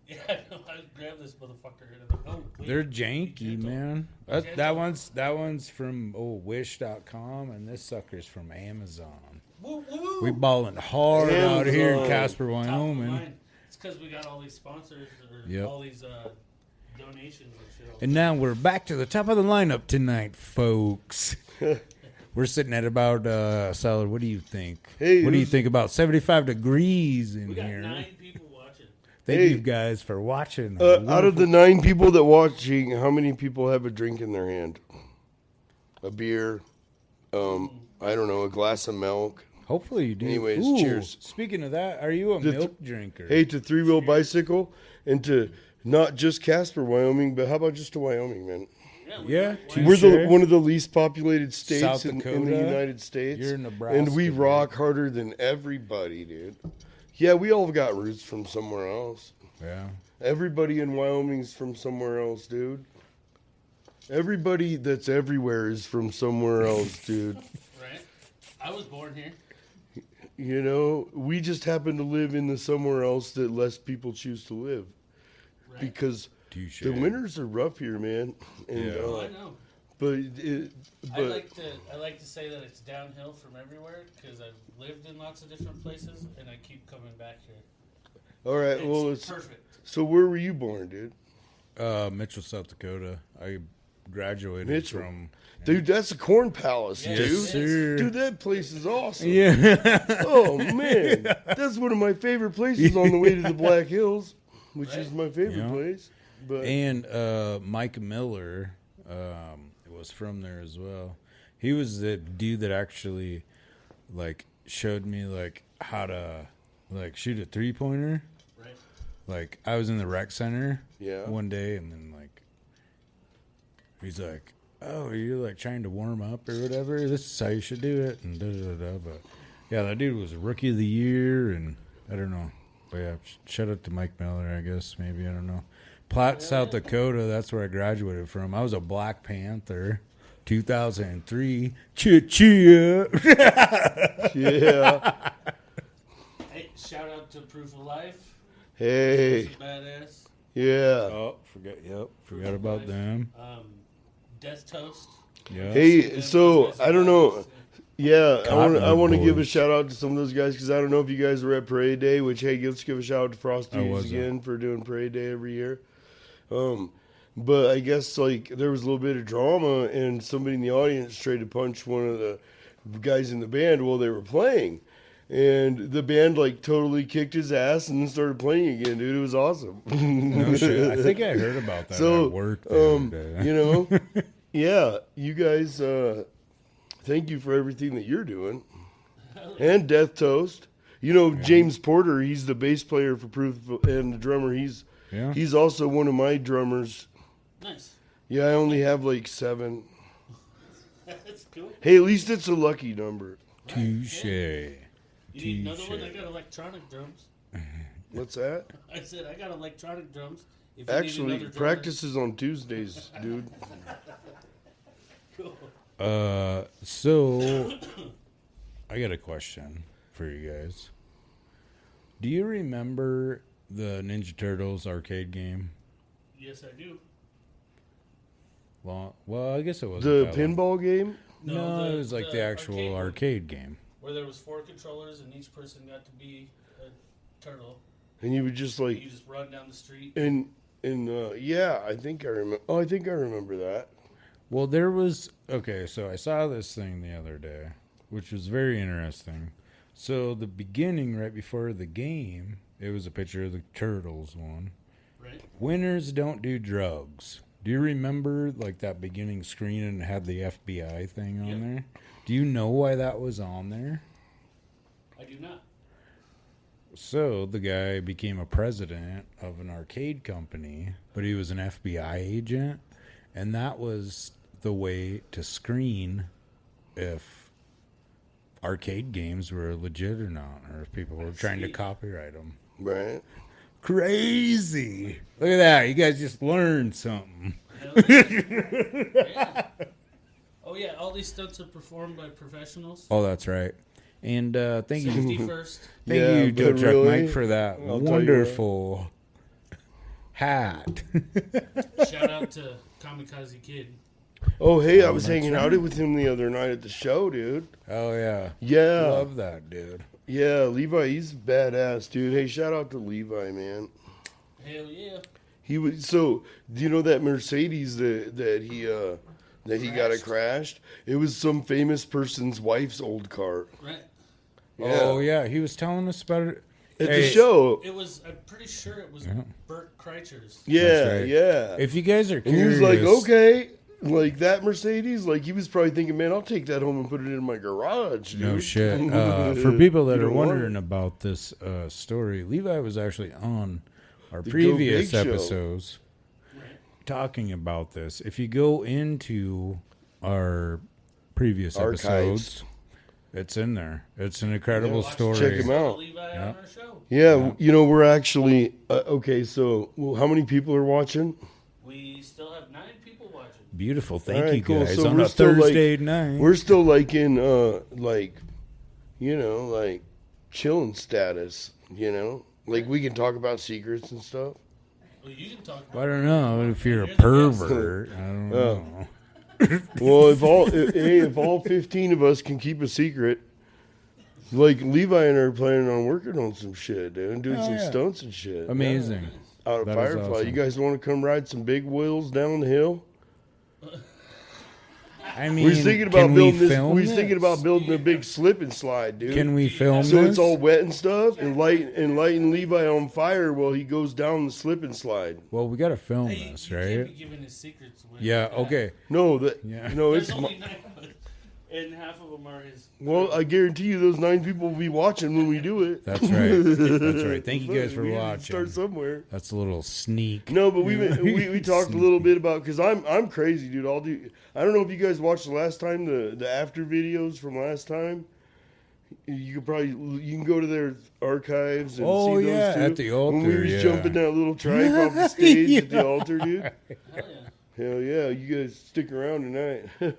S3: Yeah, I know. I grabbed this motherfucker and I'm like, oh, wait.
S2: They're janky,
S3: gentle.
S2: man.
S3: Gentle.
S2: That one's from Wish.com, and this sucker's from Amazon.
S3: Woo, woo.
S2: We balling hard out here in
S1: Amazon.
S2: Casper,
S3: Top of
S2: Wyoming.
S3: mind. It's because we got all these sponsors or
S2: Yep.
S3: all these donations and shit.
S2: And now we're back to the top of the lineup tonight, folks. We're sitting at about solid. What do you think?
S1: Hey,
S2: what do you
S1: who's-
S2: think about 75 degrees in
S3: we got
S2: here?
S3: 9 people watching.
S2: Thank
S1: Hey.
S2: you guys for watching.
S1: Out of the 9 people that watching, how many people have a drink in their hand? A beer, I don't know, a glass of milk.
S2: Hopefully you do.
S1: Anyways,
S2: Ooh,
S1: cheers.
S2: Speaking of that, are you a
S1: The-
S2: milk drinker?
S1: Hey, to three-wheel bicycle and to not just Casper, Wyoming, but how about just to Wyoming, man?
S2: Yeah,
S1: We're
S2: touche.
S1: one of the least populated states
S2: South
S1: in the
S2: Dakota.
S1: United States.
S2: You're in Nebraska,
S1: and we
S2: dude.
S1: rock harder than everybody, dude. Yeah, we all got roots from somewhere else.
S2: Yeah.
S1: Everybody in Wyoming's from somewhere else, dude. Everybody that's everywhere is from somewhere else, dude.
S3: Right? I was born here.
S1: You know, we just happen to live in the somewhere else that less people choose to live.
S3: Right?
S1: Because
S2: Touche.
S1: the winters are rough here, man. And,
S2: Yeah.
S3: Oh, I know.
S1: but
S3: I like to say that it's downhill from everywhere because I've lived in lots of different places and I keep coming back here.
S1: all right,
S3: It's
S1: well, it's
S3: perfect.
S1: so where were you born, dude?
S2: Mitchell, South Dakota. I graduated
S1: Mitchell.
S2: from.
S1: Dude, that's a corn palace,
S3: Yes,
S1: dude.
S2: sir.
S1: Dude, that place is awesome.
S2: Yeah.
S1: Oh man, that's one of my favorite places on the way to the Black Hills, which is my favorite
S2: Yeah.
S1: place. But
S2: And Mike Miller was from there as well. He was the dude that actually like showed me like how to like shoot a 3-pointer.
S3: Right?
S2: Like I was in the rec center
S1: Yeah.
S2: one day, and then like he's like, "Oh, are you like trying to warm up or whatever? This is how you should do it." And da da da. But yeah, that dude was rookie of the year, and I don't know. But yeah, shout out to Mike Miller, I guess maybe I don't know. Platte, South Dakota. That's where I graduated from. I was a Black Panther, 2003. Chia.
S1: yeah,
S3: Hey, shout out to Proof of Life.
S1: hey,
S3: This is badass.
S1: yeah.
S2: Oh, forgot about them.
S3: Death Toast.
S2: Yeah.
S1: Hey, so I don't know. Yeah,
S2: Cottonwood
S1: I want to give a
S2: Boys.
S1: shout out to some of those guys because I don't know if you guys were at Parade Day. Which hey, let's give a shout out to Frosty
S2: wasn't.
S1: again for doing Parade Day every year. But I guess like there was a little bit of drama, and somebody in the audience tried to punch one of the guys in the band while they were playing, and the band like totally kicked his ass and then started playing again, dude. It was awesome.
S2: No shit. I think I heard about that
S1: So,
S2: at work. The other day.
S1: you know, yeah, you guys, thank you for everything that you're doing. And Death Toast. You know, James Porter, he's the bass player for Proof and the drummer.
S2: Yeah.
S1: He's also one of my drummers.
S3: Nice.
S1: Yeah, I only have like 7.
S3: That's cool.
S1: Hey, at least it's a lucky number.
S2: Touche.
S3: You need another one?
S2: Touche.
S3: I got electronic drums.
S1: What's that?
S3: I said I got electronic drums. If you need
S1: Actually,
S3: another drummer-
S1: practice is on Tuesdays, dude.
S3: Cool.
S2: So I got a question for you guys. Do you remember the Ninja Turtles arcade game?
S3: Yes, I do.
S2: Well, I guess it was
S1: The pinball game?
S2: No, it was like the actual arcade game.
S3: Where there was 4 controllers and each person got to be a turtle.
S1: And you would just like...
S3: You just run down the street.
S1: Yeah, I think I remember. Oh, I think I remember that.
S2: Well, there was... Okay, so I saw this thing the other day, which was very interesting. So the beginning, right before the game, it was a picture of the Turtles one.
S3: Right.
S2: Winners don't do drugs. Do you remember like that beginning screen and it had the FBI thing on there? Do you know why that was on there?
S3: I do not.
S2: So the guy became a president of an arcade company, but he was an FBI agent, and that was the way to screen if arcade games were legit or not, or if people were trying to copyright them.
S1: Right.
S2: Crazy. Look at that. You guys just learned something.
S3: Yeah. Oh, yeah. All these stunts are performed by professionals.
S2: Oh, that's right. And thank you.
S3: Safety first.
S2: Thank you, Joe Chuck Mike, for that wonderful hat.
S3: Shout out to Kamikaze Kid.
S1: Oh, hey, I was hanging out with him the other night at the show, dude.
S2: Oh, yeah.
S1: Yeah.
S2: Love that, dude.
S1: Yeah, Levi, he's badass, dude. Hey, shout out to Levi, man.
S3: Hell yeah.
S1: He was so. Do you know that Mercedes that he got it crashed? It was some famous person's wife's old car.
S3: Right.
S1: Yeah.
S2: Oh, yeah. He was telling us about it.
S1: At the show.
S3: It was, I'm pretty sure it was Bert Kreischer's.
S1: Yeah,
S2: right.
S1: yeah.
S2: If you guys are
S1: And he
S2: curious.
S1: was like, okay. Like that Mercedes, like he was probably thinking, man, I'll take that home and put it in my garage, dude.
S2: No shit. For people that
S1: You
S2: are
S1: don't want
S2: wondering
S1: it.
S2: about this story, Levi was actually on our
S1: The
S2: previous
S1: Go Big Show.
S2: episodes talking about this. If you go into our previous
S1: Archives.
S2: episodes, it's in there. It's an incredible story.
S1: Check him out.
S3: Levi on our show.
S1: Yeah, you know, we're actually okay. So, how many people are watching?
S3: We still have 9 people watching.
S2: Beautiful. Thank
S1: All right,
S2: you
S1: cool.
S2: guys.
S1: So
S2: on
S1: we're
S2: a
S1: still, like-
S2: Thursday night.
S1: We're still like in like chilling status. You know, like we can talk about secrets and stuff.
S3: Well, you can talk about
S2: I don't know if you're a
S3: You're the guest.
S2: pervert. I don't
S1: Oh.
S2: know.
S1: Well, if all 15 of us can keep a secret, like Levi and I are planning on working on some shit, dude, and doing
S2: Oh,
S1: some
S2: yeah.
S1: stunts and shit.
S2: Amazing.
S1: Out of
S2: That is
S1: Firefly.
S2: awesome.
S1: You guys want to come ride some big wheels down the hill?
S2: I mean,
S1: We was thinking
S2: can
S1: about building
S2: we
S1: this.
S2: film
S1: We was thinking
S2: this?
S1: about building a big slip and slide, dude.
S2: Can we film
S1: so
S2: this?
S1: it's all wet and stuff, and lighting Levi on fire while he goes down the slip and slide.
S2: Well, we got to film
S3: Hey,
S2: this,
S3: you can't be
S2: right?
S3: giving his secrets away.
S2: Yeah,
S3: like that.
S2: okay.
S1: No, that
S2: Yeah.
S1: no,
S3: There's
S1: it's
S3: only 9 of us, and half of them are his.
S1: well. I guarantee you, those 9 people will be watching when we do it.
S2: That's right. That's right. Thank you guys for
S1: We need to
S2: watching.
S1: Start somewhere.
S2: That's a little sneak.
S1: No, but we talked a little bit about because I'm crazy, dude. I don't know if you guys watched the last time the after videos from last time. You can go to their archives and
S2: Oh,
S1: see those
S2: yeah,
S1: too.
S2: at the altar,
S1: when we was
S2: yeah.
S1: jumping that little trike off the stage at the
S2: Yeah.
S1: altar, dude.
S3: Hell yeah.
S1: Hell yeah, you guys stick around tonight.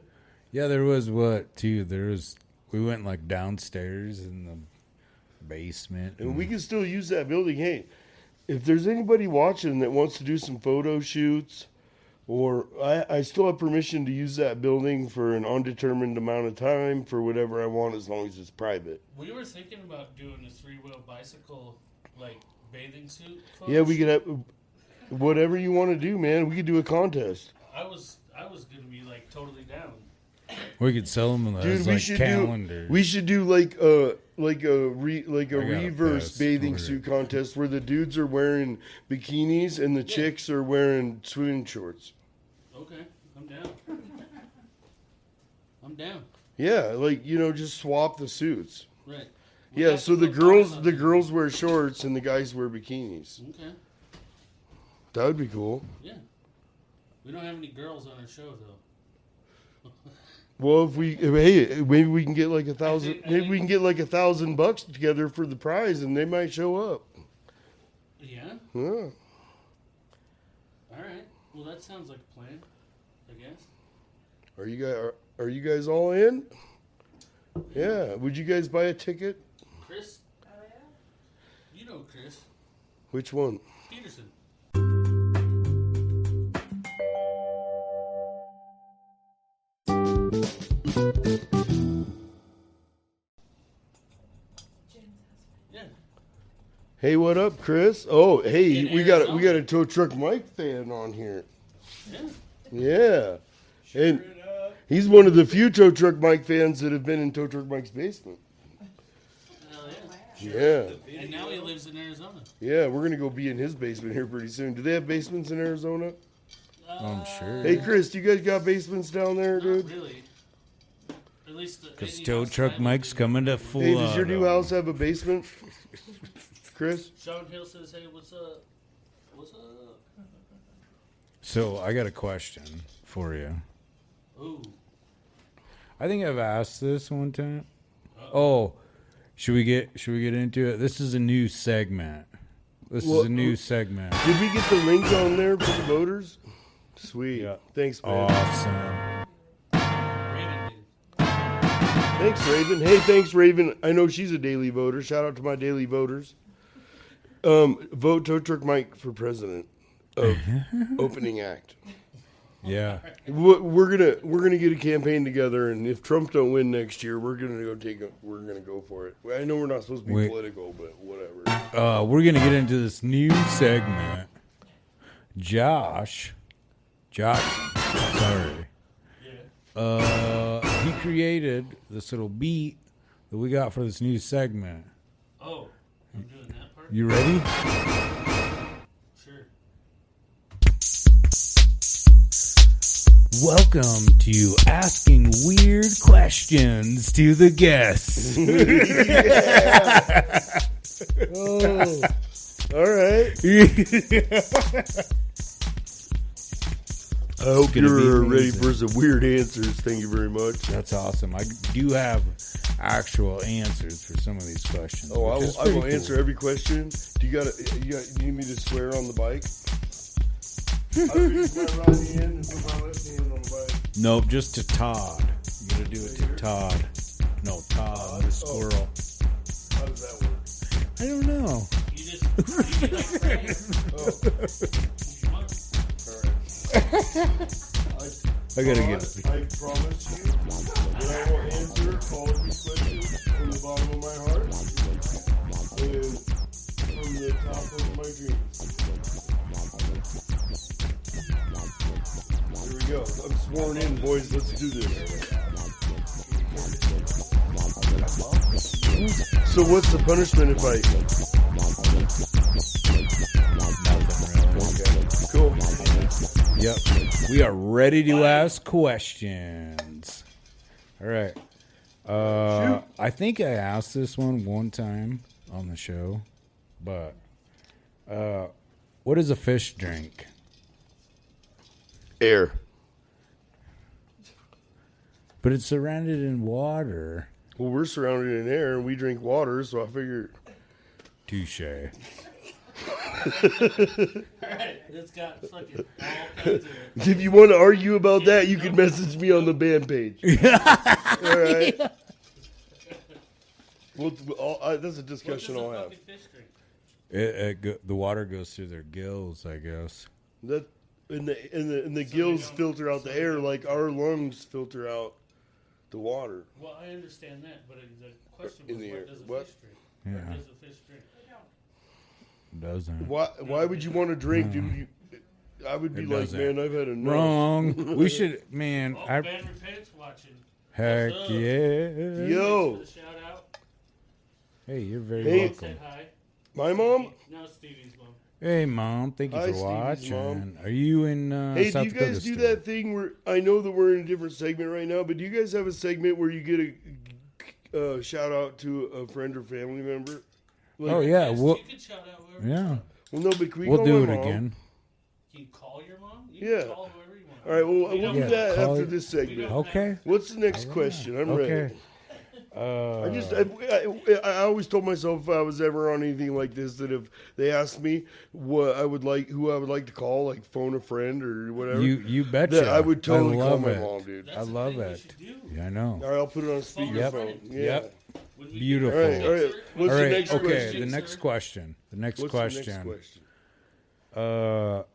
S2: Yeah, there was what, too? We went like downstairs in the basement.
S1: And we can still use that building. Hey, if there's anybody watching that wants to do some photo shoots, or I still have permission to use that building for an undetermined amount of time for whatever I want as long as it's private.
S3: We were thinking about doing a 3-wheel bicycle, like bathing suit. Photo
S1: Yeah, we
S3: shoot.
S1: could have whatever you want to do, man. We could do a contest.
S3: I was gonna be like totally down.
S2: We could sell them as
S1: Dude, we
S2: like
S1: should
S2: calendars.
S1: do. We should do like a
S2: I got a
S1: reverse
S2: best
S1: bathing
S2: story.
S1: suit contest where the dudes are wearing bikinis and the chicks are wearing swimming shorts.
S3: Okay, I'm down. I'm down.
S1: Yeah, like just swap the suits.
S3: Right. We
S1: Yeah,
S3: have
S1: so
S3: to
S1: the
S3: look
S1: girls
S3: on
S1: the
S3: something.
S1: girls wear shorts and the guys wear bikinis.
S3: Okay.
S1: That would be cool.
S3: Yeah. We don't have any girls on our show though.
S1: Well, hey, maybe we can get like $1,000.
S3: I
S1: Maybe
S3: think-
S1: we can get like $1,000 together for the prize, and they might show up.
S3: Yeah.
S1: Yeah.
S3: All right. Well, that sounds like a plan. I guess.
S1: Are you guys all in? Yeah. Would you guys buy a ticket?
S3: Chris. Oh yeah. You know Chris.
S1: Which one?
S3: Peterson. Yeah.
S1: Hey, what up, Chris? Oh, hey,
S3: In
S1: we got
S3: Arizona.
S1: a Tow Truck Mike fan on here.
S3: Yeah.
S1: Yeah. And he's one of the few Tow Truck Mike fans that have been in Tow Truck Mike's basement.
S3: Hell
S1: Yeah.
S3: yeah. And now he lives in Arizona.
S1: Yeah, we're going to go be in his basement here pretty soon. Do they have basements in Arizona?
S2: I'm sure.
S1: Hey, Chris, do you guys got basements down there,
S3: Not
S1: dude?
S3: really. At least
S2: Because
S3: any
S2: Tow
S3: house
S2: Truck
S3: I live
S2: Mike's
S3: in.
S2: coming to
S1: Hey, does your new
S2: Florida.
S1: house have a basement? Chris?
S3: Sean Hill says, "Hey, what's up? What's up?"
S2: So I got a question for you.
S3: Ooh.
S2: I think I've asked this one time. Oh, should we get into it? This is a new segment. This is a new segment.
S1: Did we get the link on there for the voters? Sweet.
S2: Yeah.
S1: Thanks, man.
S2: Awesome.
S3: Raven did.
S1: Thanks, Raven. Hey, thanks, Raven. I know she's a daily voter. Shout out to my daily voters. Vote Tow Truck Mike for president of opening act.
S2: Yeah.
S1: We're gonna get a campaign together, and if Trump don't win next year, we're gonna go for it. I know we're not supposed to be
S2: Wait.
S1: political, but whatever.
S2: We're gonna get into this new segment. Josh, sorry. He created this little beat that we got for this new segment.
S3: Oh, I'm doing that part.
S2: You ready?
S3: Sure.
S2: Welcome to Asking Weird Questions to the Guests.
S1: Oh, all right. I hope
S2: gonna be
S1: you're ready
S2: amazing.
S1: for some weird answers. Thank you very much.
S2: That's awesome. I do have actual answers for some of these questions.
S1: Oh,
S2: which is
S1: I will
S2: pretty cool.
S1: answer every question. Do you need me to swear on the bike? I reach my right hand and put my left hand on the bike.
S2: Nope, just to Todd. You gotta do it to Todd. No, Todd, the squirrel.
S1: How does that work?
S2: I don't know.
S3: You just you get like friends. If you want.
S2: I gotta
S1: Todd,
S2: get.
S1: I promise you that I will answer all of these questions from the bottom of my heart and from the top of my dreams. Here we go. I'm sworn in, boys. Let's do this. So what's the punishment if I... Cool.
S2: Yep. We are ready to ask questions. All right. I think I asked this one time on the show, but what does a fish drink?
S1: Air.
S2: But it's surrounded in water.
S1: Well, we're surrounded in air and we drink water, so I figured...
S2: Touche.
S3: Alright, it's got fucking all kinds of.
S1: If you want to argue about that, you can message me on the band page. All right. That's a
S3: What does
S1: discussion
S3: a
S1: I'll have.
S3: fucking fish drink?
S2: The water goes through their gills, I guess.
S1: That and the gills filter out the air like our lungs filter out the water.
S3: Well, I understand that, but the question
S1: In
S3: was,
S1: the
S3: what
S1: air.
S3: does a
S1: What?
S3: fish drink?
S2: Yeah.
S3: What does a fish drink?
S2: Doesn't.
S1: Why would you want to drink, dude? I would be
S2: It
S1: like,
S2: doesn't.
S1: man, I've had enough.
S2: Wrong. We should, man.
S3: Oh,
S2: I
S3: Van Repent's watching.
S2: heck
S3: What's up?
S2: yeah.
S1: Yo,
S3: Thanks for the shout out.
S2: Hey, you're very
S1: Hey.
S2: welcome.
S3: Said hi.
S1: my mom.
S3: No, Stevie's mom.
S2: Hey, Mom. Thank you
S1: Hi,
S2: for
S1: Stevie's
S2: watching.
S1: mom.
S2: Are you in
S1: Hey,
S2: South
S1: do you
S2: Dakota
S1: guys do
S2: still?
S1: that thing where I know that we're in a different segment right now, but do you guys have a segment where you get a shout out to a friend or family member? Like,
S2: Oh, yeah.
S3: Yes,
S2: We'll,
S3: you can shout out whoever.
S2: yeah.
S1: Well, no, but can we
S2: We'll
S1: call
S2: do
S1: my
S2: it
S1: mom?
S2: again.
S3: Can you call your mom? You
S1: Yeah.
S3: can call whoever you want.
S1: All right, well,
S3: We
S1: we'll
S3: don't
S1: do that
S2: call
S1: after
S2: it-
S1: this
S3: we
S1: segment.
S3: don't
S2: Okay.
S1: What's the next question? I'm ready.
S2: Okay.
S1: I always told myself if I was ever on anything like this that if they asked me what I would like, who I would like to call, like phone a friend or whatever,
S2: You betcha.
S1: that I would totally call
S2: love
S1: my
S2: it.
S1: mom, dude.
S3: That's
S2: I
S3: the
S2: love
S3: thing we
S2: it.
S3: should do.
S2: Yeah, I know.
S1: All right, I'll put it on speakerphone.
S3: Yep.
S1: Yeah.
S2: Yep.
S3: When we
S2: Beautiful.
S1: All right, all right. What's
S2: All
S1: the
S2: right.
S1: next
S2: Okay.
S1: question?
S2: The next question. The next
S1: What's
S2: question.
S1: the next question?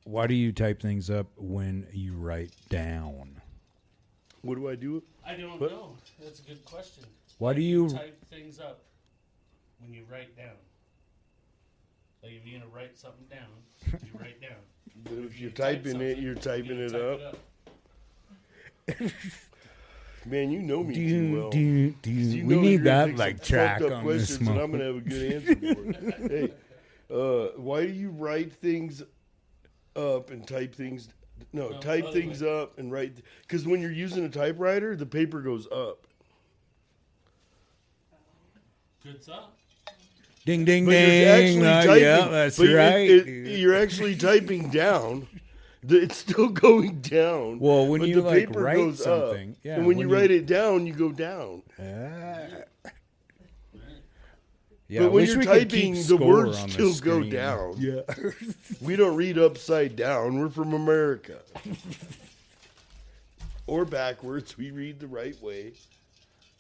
S2: Why do you type things up when you write down?
S1: What do I do?
S3: I don't
S1: What?
S3: know. That's a good question.
S2: Why do you
S3: type things up when you write down? Like if you're gonna write something down, you write down.
S1: But if
S3: you
S1: you're
S3: type
S1: typing it,
S3: something,
S1: you're typing
S3: you
S1: it
S3: type
S1: up. Man, you know me too well.
S2: do
S1: You
S2: we
S1: know
S2: need
S1: you're gonna
S2: that
S1: take
S2: like
S1: some
S2: track
S1: fucked up
S2: on this
S1: questions, and I'm
S2: moment.
S1: gonna have a good answer for it. Hey, why do you write things up and type things? No, type
S3: other
S1: things
S3: way.
S1: up and write. Because when you're using a typewriter, the paper goes up.
S3: Good thought.
S2: Ding ding
S1: But you're
S2: ding.
S1: actually typing.
S2: Yeah, that's
S1: but
S2: right. dude.
S1: You're actually typing down. It's still going down.
S2: Well, when
S1: but
S2: you,
S1: the
S2: like,
S1: paper
S2: write
S1: goes
S2: something,
S1: up.
S2: yeah,
S1: And when
S2: when
S1: you
S2: you-
S1: write it down, you go down.
S2: Yeah,
S1: But
S2: I
S1: when
S2: wish
S1: you're
S2: we could keep
S1: typing, the
S2: score
S1: words
S2: on the
S1: still go
S2: screen.
S1: down.
S2: Yeah.
S1: We don't read upside down. We're from America. Or backwards. We read the right way.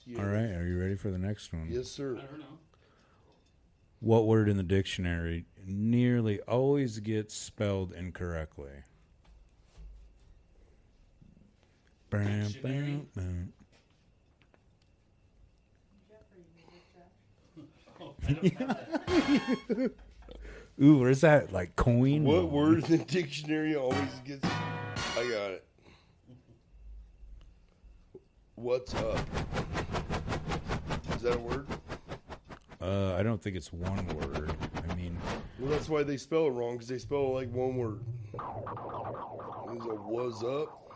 S1: Yeah.
S2: All right, are you ready for the next one?
S1: Yes, sir.
S3: I don't know.
S2: What word in the dictionary nearly always gets spelled incorrectly? Bam,
S3: Dictionary?
S2: bam, bam.
S3: Oh, I don't have that.
S2: Ooh, where's that like coin?
S1: What
S2: one?
S1: word in the dictionary always gets... I got it. What's up? Is that a word?
S2: I don't think it's one word. I mean,
S1: Well, that's why they spell it wrong, because they spell it like one word. There's a was up.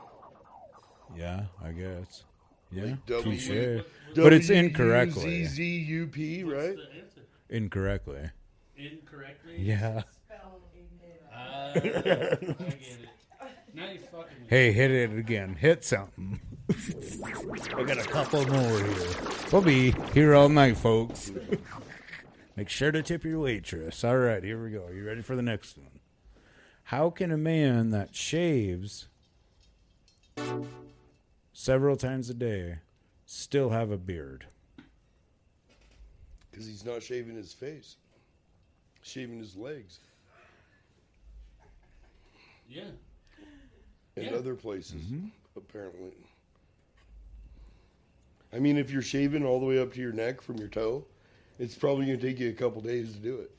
S2: yeah, I guess. Yeah,
S1: Like W-
S2: touche. But it's incorrectly.
S1: W-U-Z-Z-U-P,
S3: What's
S1: right?
S3: the answer?
S2: Incorrectly.
S3: Incorrectly?
S2: Yeah.
S3: I get it. Now you're fucking me.
S2: Hey, hit it again. Hit something. I got a couple more here. We'll be here all night, folks. Make sure to tip your waitress. All right, here we go. You ready for the next one? How can a man that shaves several times a day still have a beard?
S1: Because he's not shaving his face. Shaving his legs.
S3: Yeah.
S1: And
S3: Yeah.
S1: other places, apparently. I mean, if you're shaving all the way up to your neck from your toe, it's probably going to take you a couple days to do it.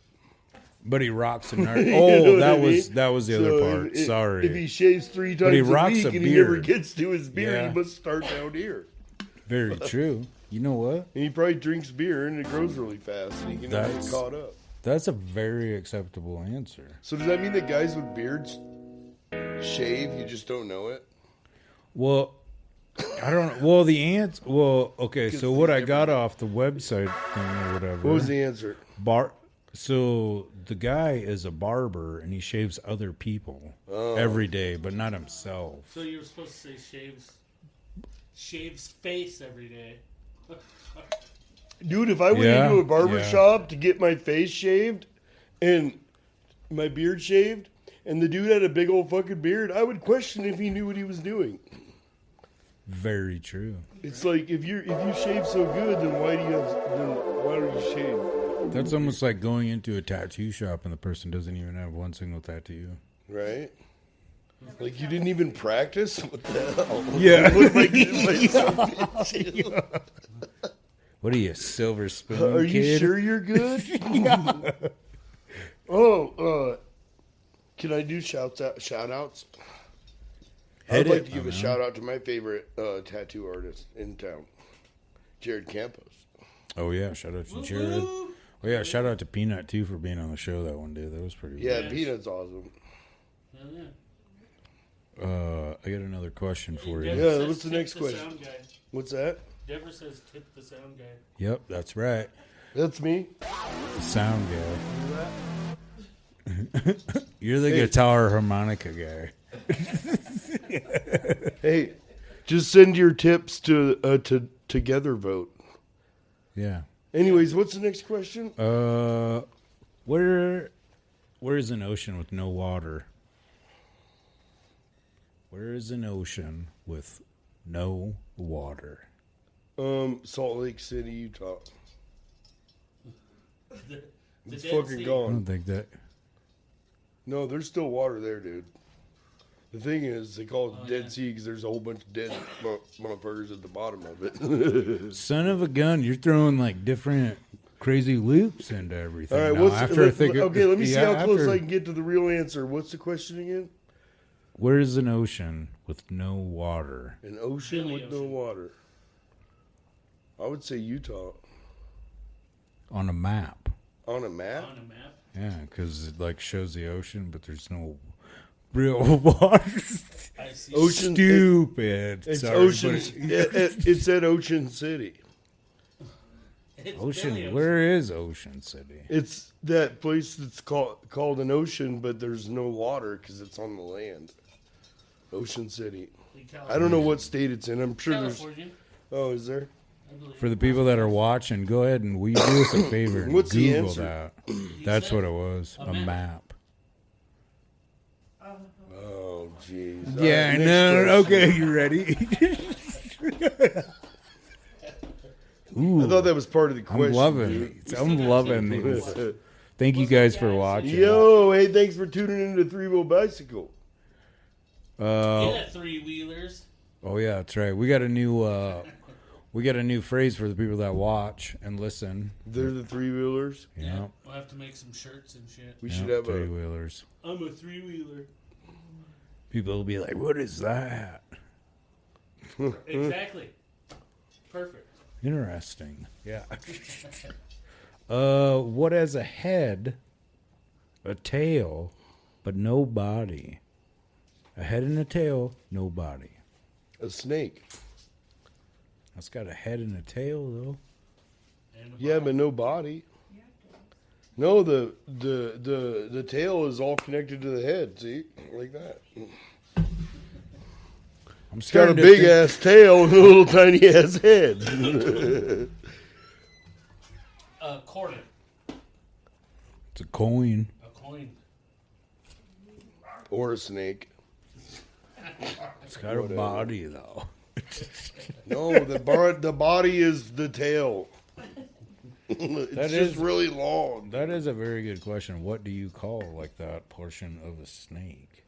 S2: But he rocks a
S1: You
S2: nerd.
S1: know
S2: Oh,
S1: what I
S2: that was the
S1: So
S2: other part.
S1: if-
S2: Sorry.
S1: If he shaves 3
S2: But he
S1: times a
S2: rocks
S1: week
S2: a
S1: and he never
S2: beard.
S1: gets to his beard,
S2: Yeah.
S1: he must start down here.
S2: Very true. You know what?
S1: And he probably drinks beer and it grows really fast and he can never get
S2: That's-
S1: caught up.
S2: That's a very acceptable answer.
S1: So does that mean that guys with beards shave? You just don't know it?
S2: Well, I don't. Well, the answer. Well, okay. So what I got off the website thing or whatever.
S1: What was the answer?
S2: So the guy is a barber and he shaves other people every day, but not himself.
S3: So you were supposed to say shaves face every day.
S1: Dude, if I went
S2: Yeah,
S1: into a barber
S2: yeah.
S1: shop to get my face shaved and my beard shaved, and the dude had a big old fucking beard, I would question if he knew what he was doing.
S2: Very true.
S1: It's like if you shave so good, then why don't you shave?
S2: That's almost like going into a tattoo shop and the person doesn't even have one single tattoo.
S1: Right? Like you didn't even practice? What the hell?
S2: Yeah.
S1: You look like you-
S2: What are you, silver spoon
S1: Are you
S2: kid?
S1: sure you're good? Oh, can I do shout outs? I'd
S2: Hit
S1: like
S2: it,
S1: to give
S2: my
S1: a
S2: man.
S1: shout out to my favorite tattoo artist in town, Jared Campos.
S2: Oh yeah, shout out to Jared. Oh yeah, shout out to Peanut too for being on the show that one day. That was pretty.
S1: Yeah,
S3: Yes.
S1: Peanut's awesome.
S3: Hell yeah.
S2: I got another question for you.
S3: Deborah
S1: Yeah,
S3: says
S1: what's the
S3: tip
S1: next question?
S3: Sound guy.
S1: What's that?
S3: Deborah says tip the sound guy.
S2: Yep, that's right.
S1: That's me.
S2: The sound guy. You're the guitar harmonica guy.
S1: Hey, just send your tips to Together Vote.
S2: Yeah.
S1: Anyways, what's the next question?
S2: Where is an ocean with no water? Where is an ocean with no water?
S1: Salt Lake City, Utah.
S3: The
S1: It's
S3: Dead
S1: fucking
S3: Sea.
S2: I don't
S1: gone.
S2: think that.
S1: No, there's still water there, dude. The thing is, they call it
S3: Oh,
S1: the Dead
S3: yeah.
S1: Sea because there's a whole bunch of dead motherfuckers at the bottom of it.
S2: Son of a gun, you're throwing like different crazy loops into everything.
S1: All right,
S2: Now,
S1: what's
S2: after I think
S1: okay? Let me see
S2: yeah,
S1: how close
S2: after-
S1: I can get to the real answer. What's the question again?
S2: Where is an ocean with no water?
S1: An ocean
S3: Billy
S1: with no
S3: Ocean.
S1: water. I would say Utah
S2: On a map.
S1: on a map.
S3: On a map.
S2: Yeah, because it like shows the ocean, but there's no real water.
S3: I see.
S1: Ocean-
S2: Stupid.
S1: It's
S2: Sorry,
S1: Ocean.
S2: but
S1: It's at Ocean City.
S3: It's
S2: Ocean.
S3: Billy
S2: Where is Ocean City?
S1: It's that place that's called an ocean, but there's no water because it's on the land. Ocean City.
S3: In
S1: I don't know what state it's in. I'm sure
S3: California.
S1: there's. Oh, is there?
S3: I believe.
S2: For the people that are watching, go ahead and will you do us a favor and
S1: What's the
S2: Google
S1: answer?
S2: that. That's
S3: said
S2: what it was.
S3: a
S2: A
S3: map.
S2: map.
S1: Oh, jeez.
S2: Yeah,
S1: All right,
S2: no,
S1: next question.
S2: okay, you ready?
S1: I thought that was part of the question.
S2: I'm loving
S1: dude.
S2: it. I'm loving these. Thank you guys for watching.
S1: Yo, hey, thanks for tuning into Three Wheel Bicycle.
S3: Yeah, three wheelers.
S2: Oh yeah, that's right. We got a new phrase for the people that watch and listen.
S1: They're the three wheelers.
S2: Yeah,
S3: We'll have to make some shirts and shit.
S1: We should have
S2: three
S1: a.
S2: wheelers.
S3: I'm a three wheeler.
S2: People will be like, "What is that?"
S3: Exactly. Perfect.
S2: Interesting. Yeah. What has a head, a tail, but no body? A head and a tail, no body.
S1: A snake.
S2: That's got a head and a tail though.
S3: And a
S1: Yeah,
S3: bottle.
S1: but no body. No, the tail is all connected to the head. See, like that.
S2: I'm
S1: It's got a
S2: starting to
S1: big
S2: think-
S1: ass tail and a little tiny ass head.
S3: A quarter.
S2: It's a coin.
S3: A coin.
S1: Or a snake.
S2: It's got a body though.
S1: No, the body is the tail. It's
S2: That
S1: just
S2: is-
S1: really long.
S2: That is a very good question. What do you call like that portion of a snake?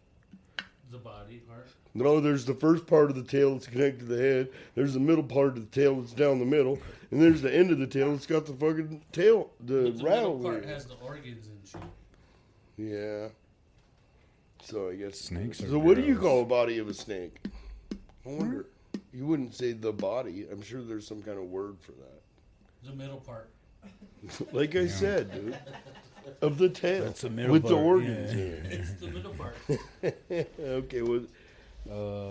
S3: The body part.
S1: No, there's the first part of the tail that's connected to the head. There's the middle part of the tail that's down the middle, and there's the end of the tail that's got the fucking tail, the
S3: But the
S1: rattle.
S3: middle part
S1: wheel.
S3: has the organs and shit.
S1: Yeah. So I guess
S2: Snakes are
S1: So what do you
S2: gross.
S1: call a body of a snake? I wonder. You wouldn't say the body. I'm sure there's some kind of word for that.
S3: The middle part.
S1: Like I said, dude. Of the tail.
S2: That's the middle
S1: with the
S2: part,
S1: organs
S2: yeah.
S1: in it.
S3: It's the middle part.
S1: Okay, well,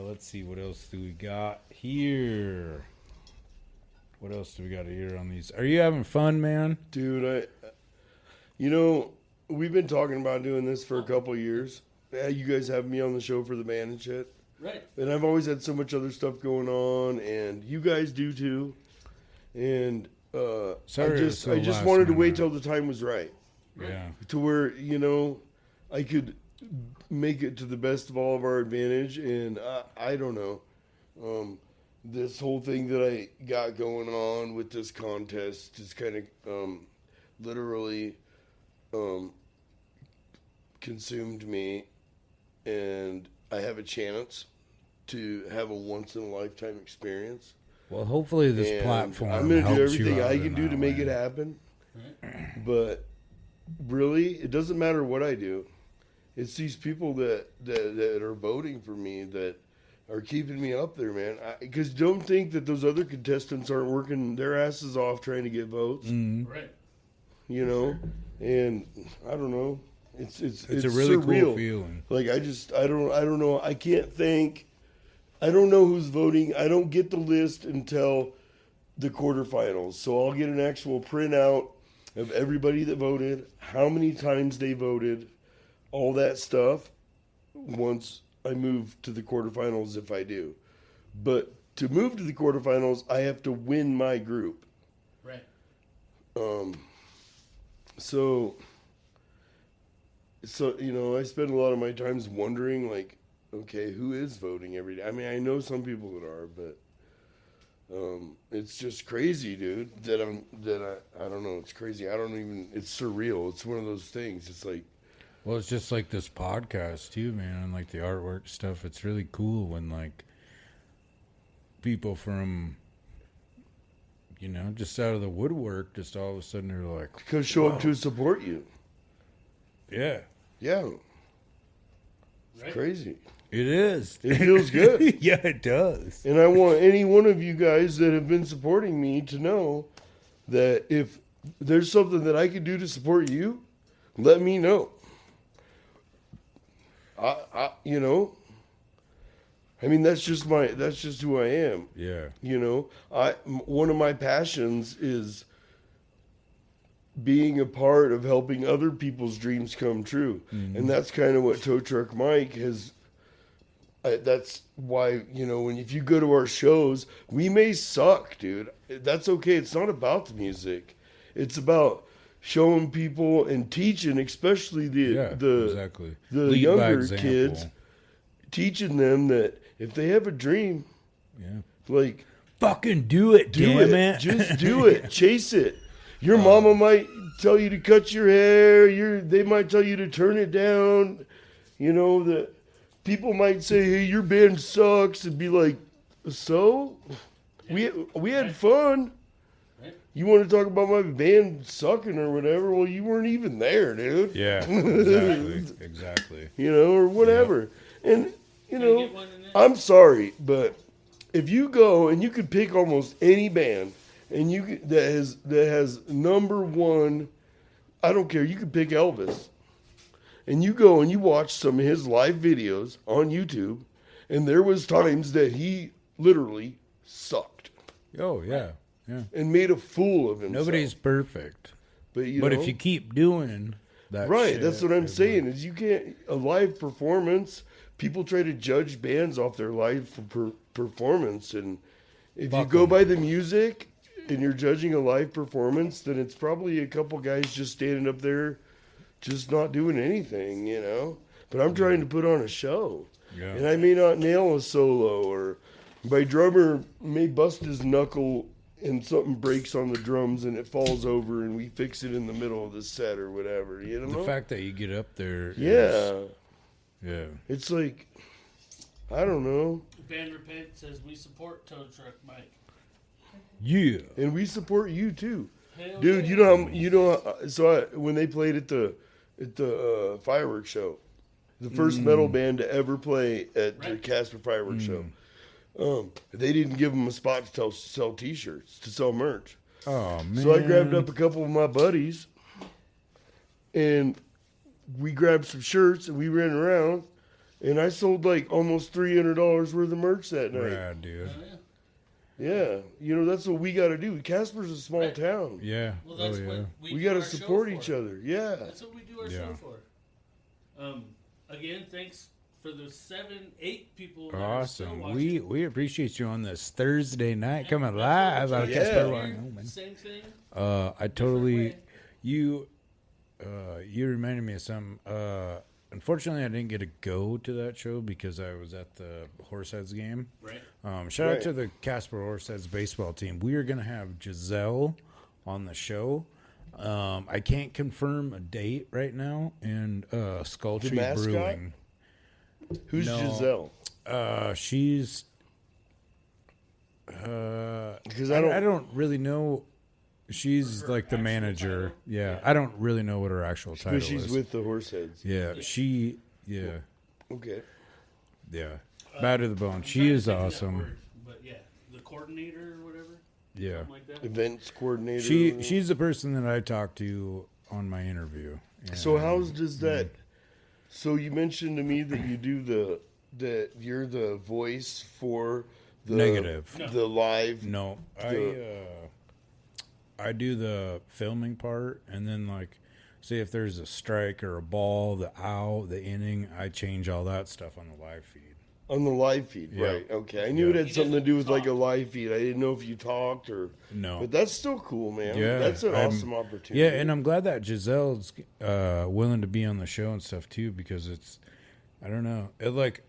S2: Let's see. What else do we got here? What else do we got here on these? Are you having fun, man?
S1: dude, we've been talking about doing this for a couple of years. Yeah, you guys have me on the show for the band and shit.
S3: Right.
S1: And I've always had so much other stuff going on, and you guys do too. And
S2: Sorry
S1: I
S2: it was
S1: just
S2: so
S1: I just
S2: last
S1: wanted to wait
S2: minute.
S1: till the time was right,
S2: Yeah.
S1: to where I could make it to the best of all of our advantage. And I don't know, this whole thing that I got going on with this contest just kind of literally consumed me, and I have a chance to have a once in a lifetime experience.
S2: Well, hopefully this
S1: And
S2: platform
S1: I'm going to do
S2: helps you
S1: everything
S2: out
S1: I
S2: in
S1: can do
S2: that
S1: to make
S2: way.
S1: it happen. But really, it doesn't matter what I do. It's these people that are voting for me that are keeping me up there, man. Because don't think that those other contestants aren't working their asses off trying to get votes.
S3: Right.
S1: And I don't know. It's
S2: It's a really
S1: surreal.
S2: cool feeling.
S1: Like I don't know. I can't think. I don't know who's voting. I don't get the list until the quarterfinals. So I'll get an actual printout of everybody that voted, how many times they voted, all that stuff once I move to the quarterfinals if I do. But to move to the quarterfinals, I have to win my group.
S3: Right.
S1: So I spend a lot of my times wondering, like, okay, who is voting every day? I mean, I know some people that are, but It's just crazy, dude. I don't know. It's crazy. It's surreal. It's one of those things. It's like,
S2: Well, it's just like this podcast too, man, and like the artwork stuff. It's really cool when like people from, just out of the woodwork, just all of a sudden they're like,
S1: because show up to support you.
S2: yeah,
S1: Yeah. It's
S3: Right?
S1: crazy.
S2: it is.
S1: It feels good.
S2: Yeah, it does.
S1: And I want any one of you guys that have been supporting me to know that if there's something that I can do to support you, let me know. I mean, that's just who I am.
S2: Yeah,
S1: One of my passions is being a part of helping other people's dreams come true.
S2: Mm-hmm.
S1: And that's kind of what Tow Truck Mike has. That's why, if you go to our shows, we may suck, dude. That's okay. It's not about the music. It's about showing people and teaching, especially
S2: exactly.
S1: the
S2: Lead by
S1: younger
S2: example.
S1: kids, teaching them that if they have a dream,
S2: Yeah,
S1: like,
S2: fucking do it, damn it.
S1: just do it, chase it. Your mama might tell you to cut your hair. They might tell you to turn it down. That people might say, "Hey, your band sucks," and be like, "So, we had fun.
S3: Right.
S1: You want to talk about my band sucking or whatever? Well, you weren't even there, dude.
S2: Yeah, exactly.
S1: Or whatever." And
S3: Can I get one in there?
S1: I'm sorry, but if you go and you could pick almost any band and that has number one, I don't care, you could pick Elvis. And you go and you watch some of his live videos on YouTube, and there was times that he literally sucked
S2: Oh yeah, yeah.
S1: and made a fool of himself.
S2: Nobody's perfect,
S1: but
S2: if you keep doing that,
S1: right,
S2: shit,
S1: that's what I'm saying. Is you can't a live performance. People try to judge bands off their live performance, and if you
S2: Fuck
S1: go
S2: 'em.
S1: by the music and you're judging a live performance, then it's probably a couple guys just standing up there, just not doing anything, But I'm trying to put on a show,
S2: Yeah.
S1: and I may not nail a solo, or my drummer may bust his knuckle and something breaks on the drums and it falls over, and we fix it in the middle of the set or whatever.
S2: The fact that you get up there,
S1: yeah.
S2: yeah.
S1: It's like, I don't know.
S3: Band Repent says we support Tow Truck Mike.
S2: Yeah.
S1: And we support you too.
S3: Hell
S1: Dude,
S3: yeah.
S1: when they played at the fireworks show, the first metal band to ever play at the
S3: Right.
S1: Casper fireworks show, they didn't give them a spot to sell T-shirts, to sell merch.
S2: Oh man.
S1: So I grabbed up a couple of my buddies, and we grabbed some shirts, and we ran around, and I sold like almost $300 worth of merch that night.
S2: Rad, dude.
S3: Hell yeah.
S1: Yeah, that's what we got to do. Casper's a small
S3: Right.
S1: town.
S2: Yeah.
S3: Well, that's
S2: oh yeah.
S3: what
S1: We
S3: do
S1: got to
S3: our show
S1: support
S3: for.
S1: each other. Yeah.
S3: That's what we do our
S2: Yeah.
S3: show for. Again, thanks for the 7-8 people that are still
S2: Awesome.
S3: watching.
S2: We appreciate you on this Thursday night coming
S3: That's
S2: live
S3: what
S2: out of
S3: we're
S1: Yeah.
S2: Casper.
S3: trying to do.
S2: Wyoming.
S3: Same thing.
S2: I totally
S3: way.
S2: you reminded me of some. Unfortunately, I didn't get to go to that show because I was at the Horseheads game.
S3: Right.
S2: Shout out
S1: Right.
S2: to the Casper Horseheads baseball team. We are going to have Giselle on the show. I can't confirm a date right now. And Skull
S1: The
S2: Tree
S1: mascot?
S2: Brewing.
S1: Who's
S2: No.
S1: Giselle?
S2: She's.
S1: Because
S2: I don't really know. She's
S3: Her
S2: like the
S3: actual
S2: manager.
S3: title?
S2: Yeah.
S3: Yeah.
S2: I don't really know what her actual title
S1: she's
S2: is.
S1: with the Horseheads.
S2: Yeah, she. Yeah,
S1: Okay.
S2: yeah. Bad to the bone. She is awesome.
S3: But yeah, the coordinator or whatever.
S2: Yeah,
S3: Something like that.
S1: Events coordinator.
S2: she's the person that I talked to on my interview.
S1: So
S2: And-
S1: does that? So you mentioned to me that you do that you're the voice for the
S2: Negative.
S1: the live.
S2: No, I do the filming part, and then like, say if there's a strike or a ball, the out, the inning, I change all that stuff on the live feed.
S1: On the live feed,
S2: Yeah.
S1: right? Okay, I knew
S2: Yeah.
S1: it had
S3: He
S1: something to
S3: doesn't
S1: do with like a
S3: talk.
S1: live feed. I didn't know if you talked or.
S2: No,
S1: But that's still cool, man.
S2: Yeah,
S1: That's an
S2: I'm-
S1: awesome opportunity.
S2: yeah, and I'm glad that Giselle's willing to be on the show and stuff too, because it's, I don't know, it like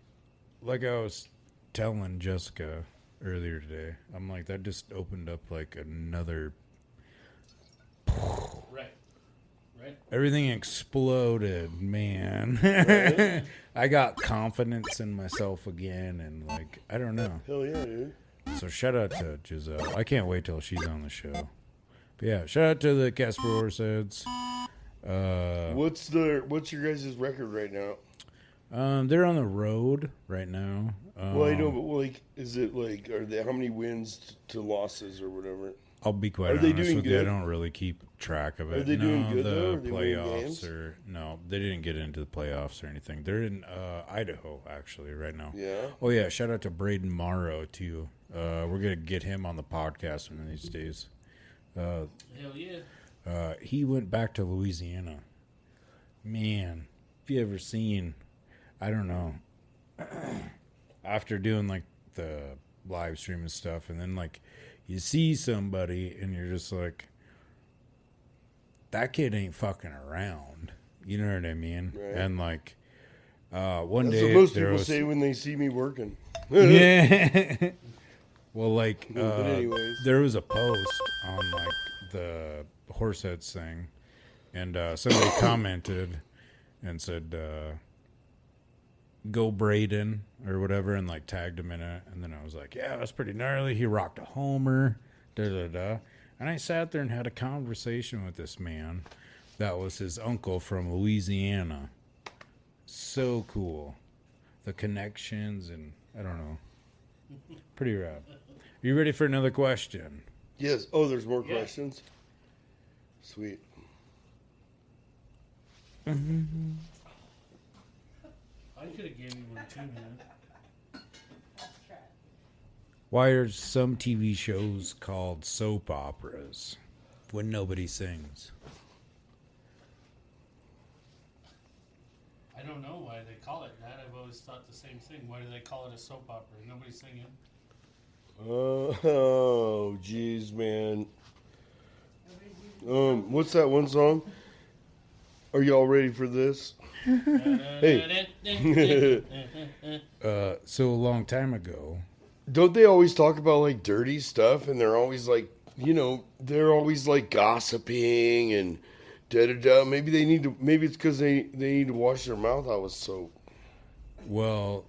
S2: I was telling Jessica, earlier today. I'm like, that just opened up like another.
S3: Right. Right.
S2: Everything exploded, man.
S1: Right?
S2: I got confidence in myself again, and like, I don't know.
S1: Hell yeah, dude.
S2: So shout out to Giselle. I can't wait till she's on the show. But yeah, shout out to the Casper Horseheads.
S1: What's your guys' record right now?
S2: They're on the road right now.
S1: Well, I know, but like, is it like, how many wins to losses or whatever?
S2: I'll be quite
S1: Are they
S2: honest
S1: doing
S2: with you. I
S1: good?
S2: don't really keep track of it.
S1: Are they doing good,
S2: the
S1: though? Are they winning
S2: playoffs
S1: games?
S2: no, they didn't get into the playoffs or anything. They're in Idaho actually right now.
S1: Yeah.
S2: Oh yeah, shout out to Braden Morrow too. We're gonna get him on the podcast one of these days.
S3: Hell yeah.
S2: He went back to Louisiana. Man, if you ever seen, I don't know, after doing like the live stream and stuff, and then like you see somebody and you're just like, that kid ain't fucking around. You know what I mean?
S1: Right.
S2: And like, one
S1: That's
S2: day
S1: what most
S2: there
S1: people
S2: was,
S1: say when they see me working.
S2: yeah. Well, like,
S1: But anyways.
S2: there was a post on like the Horseheads thing, and somebody commented and said, "Go Braden" or whatever, and like tagged him in it. And then I was like, "Yeah, that's pretty gnarly. He rocked a homer." Da da da. And I sat there and had a conversation with this man. That was his uncle from Louisiana. So cool, the connections, and I don't know, pretty rad. Are you ready for another question?
S1: Yes. Oh, there's more
S3: Yeah.
S1: questions? Sweet.
S3: I could have gave you one too, man.
S2: Why are some TV shows called soap operas when nobody sings?
S3: I don't know why they call it that. I've always thought the same thing. Why do they call it a soap opera? Nobody's singing.
S1: Oh, jeez, man. What's that one song? Are y'all ready for this? Hey.
S2: So a long time ago,
S1: Don't they always talk about like dirty stuff, and they're always like, they're always like gossiping and da da da. Maybe it's because they need to wash their mouth out with soap.
S2: well,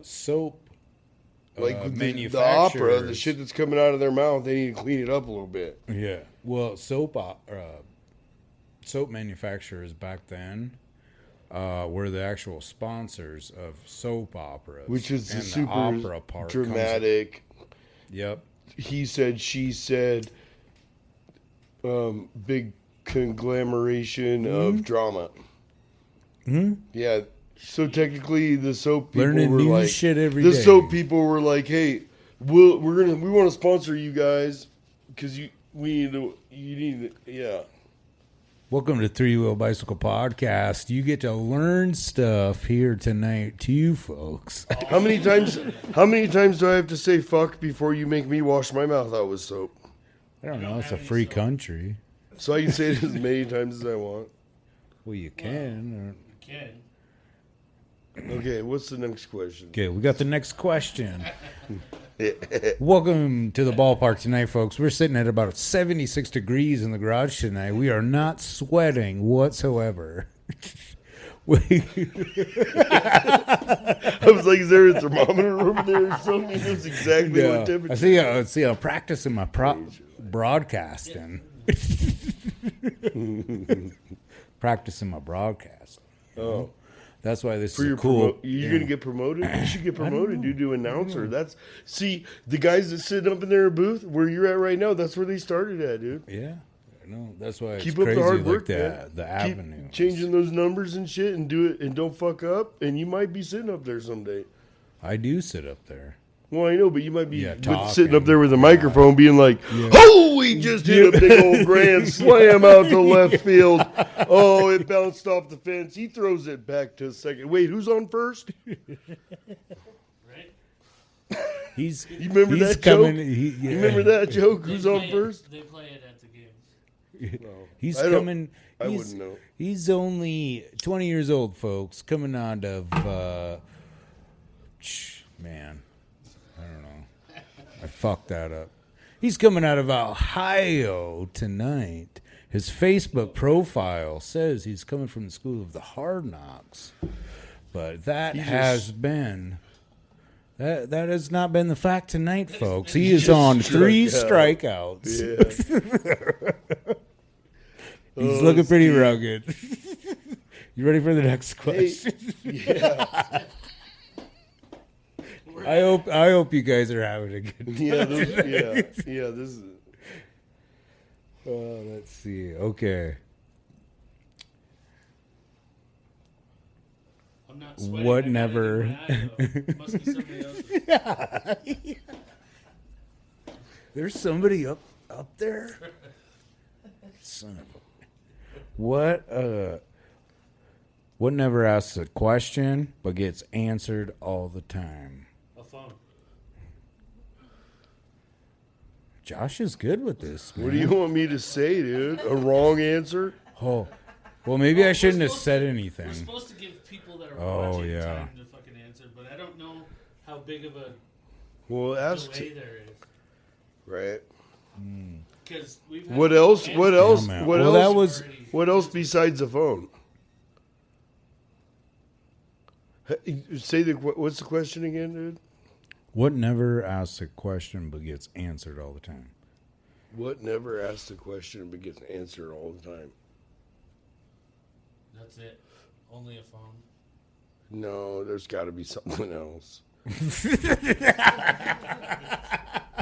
S2: soap
S1: Like with the opera, the
S2: manufacturers-
S1: shit that's coming out of their mouth, they need to clean it up a little bit.
S2: Yeah. Well, soap manufacturers back then were the actual sponsors of soap operas,
S1: Which is
S2: and
S1: the
S2: the
S1: super
S2: opera part comes-
S1: dramatic.
S2: Yep.
S1: He said, she said, big conglomeration of drama. Yeah. So technically, the soap people
S2: Learning
S1: were
S2: new
S1: like,
S2: shit every
S1: the
S2: day.
S1: soap people were like, hey, we want to sponsor you guys because you need to, yeah.
S2: Welcome to Three Wheel Bicycle Podcast. You get to learn stuff here tonight, too, folks.
S1: How many times do I have to say fuck before you make me wash my mouth out with soap?
S2: I don't know.
S3: don't
S2: It's a
S3: have any
S2: free
S3: soap.
S2: country.
S1: So I can say it as many times as I want.
S2: Well, you can.
S3: Kid.
S1: Okay, what's the next question?
S2: Okay, we got the next question. Welcome to the ballpark tonight, folks. We're sitting at about 76 degrees in the garage tonight. We are not sweating whatsoever.
S1: I was like, is there a thermometer over there or something? He knows exactly what temperature.
S2: I see. I'm practicing my broadcasting. Practicing my broadcast.
S1: Oh.
S2: That's why this
S1: For
S2: is
S1: your
S2: cool.
S1: you're gonna get promoted. You should get promoted. You do announcer. See the guys that sit up in their booth where you're at right now. That's where they started at, dude.
S2: Yeah, no, that's why it's
S1: Keep up
S2: crazy.
S1: the hard work,
S2: like
S1: man.
S2: the
S1: Keep
S2: avenue.
S1: changing those numbers and shit, and do it, and don't fuck up. And you might be sitting up there someday.
S2: I do sit up there.
S1: Well, I know, but you might be
S2: talking.
S1: sitting up there with a microphone, being like, "Oh, we just hit a big old grand slam out to left field. Oh, it bounced off the fence. He throws it back to second. Wait, who's on first?
S3: Right?
S1: You remember that joke? You remember that joke? Who's on first?
S3: They play it at the games.
S2: He's
S1: I don't-
S2: coming.
S1: I
S2: he's,
S1: wouldn't know.
S2: He's only 20 years old, folks. Coming out of man, I don't know. I fucked that up. He's coming out of Ohio tonight. His Facebook profile says he's coming from the school of the Hard Knocks. But that has not been the fact tonight, folks. He is on 3 strikeouts.
S1: Yeah.
S2: He's looking pretty rugged. You ready for the next question?
S1: Yeah.
S2: I hope you guys are having a good time.
S1: Yeah. This is.
S2: Let's see. Okay.
S3: I'm not sweating.
S2: What
S3: I got it
S2: never-
S3: in my eye, though. Must be somebody else's.
S2: There's somebody up there. Son of a. What never asks a question but gets answered all the time?
S3: A phone.
S2: Josh is good with this, man.
S1: What do you want me to say, dude? A wrong answer?
S2: Oh, well, maybe I shouldn't have
S3: We're supposed
S2: said
S3: to-
S2: anything.
S3: We're supposed to give people that are
S2: Oh,
S3: watching
S2: yeah.
S3: time to fucking answer, but I don't know how big of a
S1: Well, ask.
S3: delay there is.
S1: Right.
S3: Because we've had
S1: What
S3: people
S1: else?
S3: answer
S1: What else?
S2: man.
S1: What
S2: Well,
S1: else?
S2: that was-
S3: already.
S1: What else besides the phone? Say what's the question again, dude?
S2: What never asks a question but gets answered all the time?
S1: What never asks a question but gets answered all the time?
S3: That's it. Only a phone.
S1: No, there's got to be something else.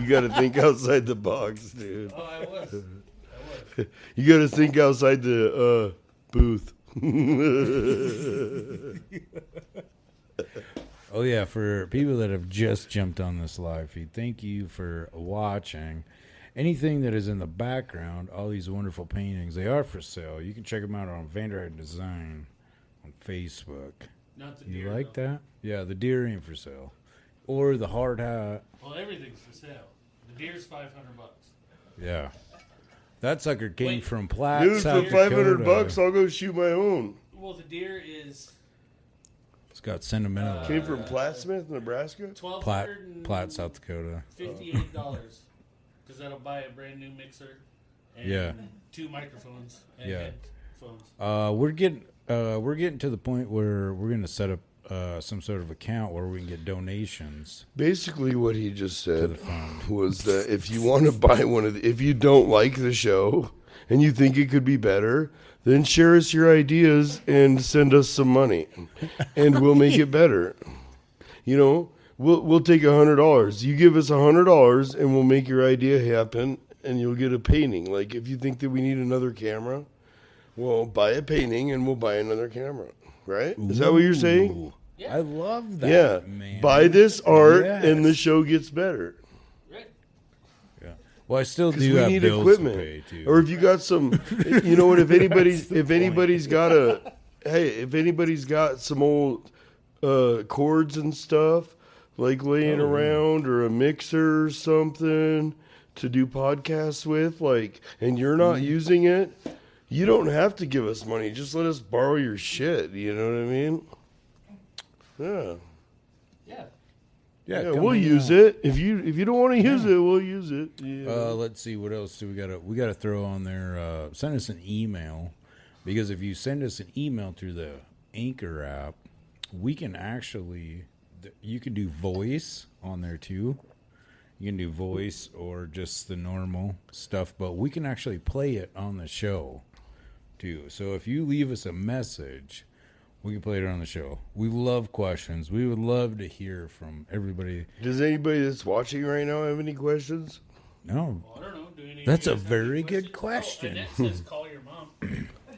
S1: You got to think outside the box, dude.
S3: Oh, I was.
S1: You got to think outside the booth.
S2: Oh, yeah, for people that have just jumped on this live feed, thank you for watching. Anything that is in the background, all these wonderful paintings, they are for sale. You can check them out on Vanderheiden Design on Facebook.
S3: Not the
S2: You
S3: deer.
S2: like
S3: though.
S2: that? Yeah, the deer ain't for sale. Or the hard hat.
S3: Well, everything's for sale. The deer's $500.
S2: Yeah. That sucker came
S3: Wait.
S2: from Platt,
S1: Dude,
S2: South
S1: for $500,
S2: Dakota.
S1: I'll go shoot my own.
S3: Well, the deer is
S2: It's got sentimental.
S1: Came from Plattsmouth, Nebraska.
S2: Platt, South Dakota.
S3: $58 because that'll buy a brand new mixer and
S2: Yeah.
S3: 2 microphones and
S2: Yeah.
S3: headphones.
S2: We're getting to the point where we're going to set up some sort of account where we can get donations
S1: Basically, what he just
S2: to the
S1: said
S2: fund.
S1: was that if you want to buy one of if you don't like the show and you think it could be better, then share us your ideas and send us some money, and we'll make it better. You know, we'll take $100. You give us $100, and we'll make your idea happen, and you'll get a painting. Like if you think that we need another camera, well, buy a painting, and we'll buy another camera. Right? Is that what you're saying?
S2: Ooh,
S3: Yeah.
S2: I love that.
S1: Yeah.
S2: Man.
S1: Buy this art,
S2: Yes.
S1: and the show gets better.
S3: Right?
S2: Yeah. Well, I still
S1: Because
S2: do
S1: we
S2: have
S1: need
S2: bills
S1: equipment.
S2: to pay too.
S1: Or if you got some, you know what? If anybody's got some old cords and stuff like laying around, or a mixer or something to do podcasts with, like, and you're not using it, you don't have to give us money. Just let us borrow your shit. You know what I mean? Yeah.
S3: Yeah.
S1: Yeah,
S2: come
S1: we'll
S2: hang
S1: use
S2: out.
S1: it. If you don't want to use it, we'll use it. Yeah.
S2: Let's see, what else do we gotta throw on there? Send us an email, because if you send us an email through the Anchor app, we can actually, you can do voice on there too. You can do voice or just the normal stuff, but we can actually play it on the show too. So if you leave us a message, we can play it on the show. We love questions. We would love to hear from everybody.
S1: Does anybody that's watching right now have any questions?
S2: No,
S3: Well, I don't know. Do any of
S2: That's
S3: you
S2: a
S3: guys have
S2: very
S3: any
S2: good
S3: questions?
S2: question.
S3: Oh, Annette says call your mom.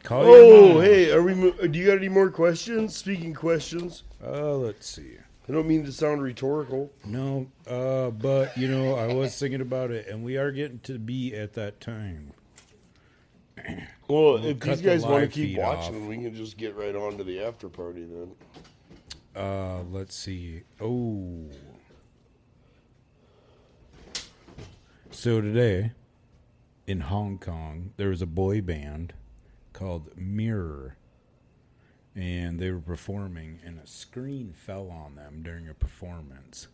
S2: call your
S1: Oh,
S2: mom.
S1: hey, are we? Do you got any more questions? Speaking questions,
S2: Let's see.
S1: I don't mean to sound rhetorical.
S2: No, but you know, I was thinking about it, and we are getting to be at that time.
S1: Well,
S2: We'll
S1: if
S2: cut
S1: these
S2: the
S1: guys want to
S2: live
S1: keep
S2: feed
S1: watching,
S2: off.
S1: we can just get right on to the after party then.
S2: Let's see. Oh, so today in Hong Kong, there was a boy band called Mirror, and they were performing, and a screen fell on them during a performance.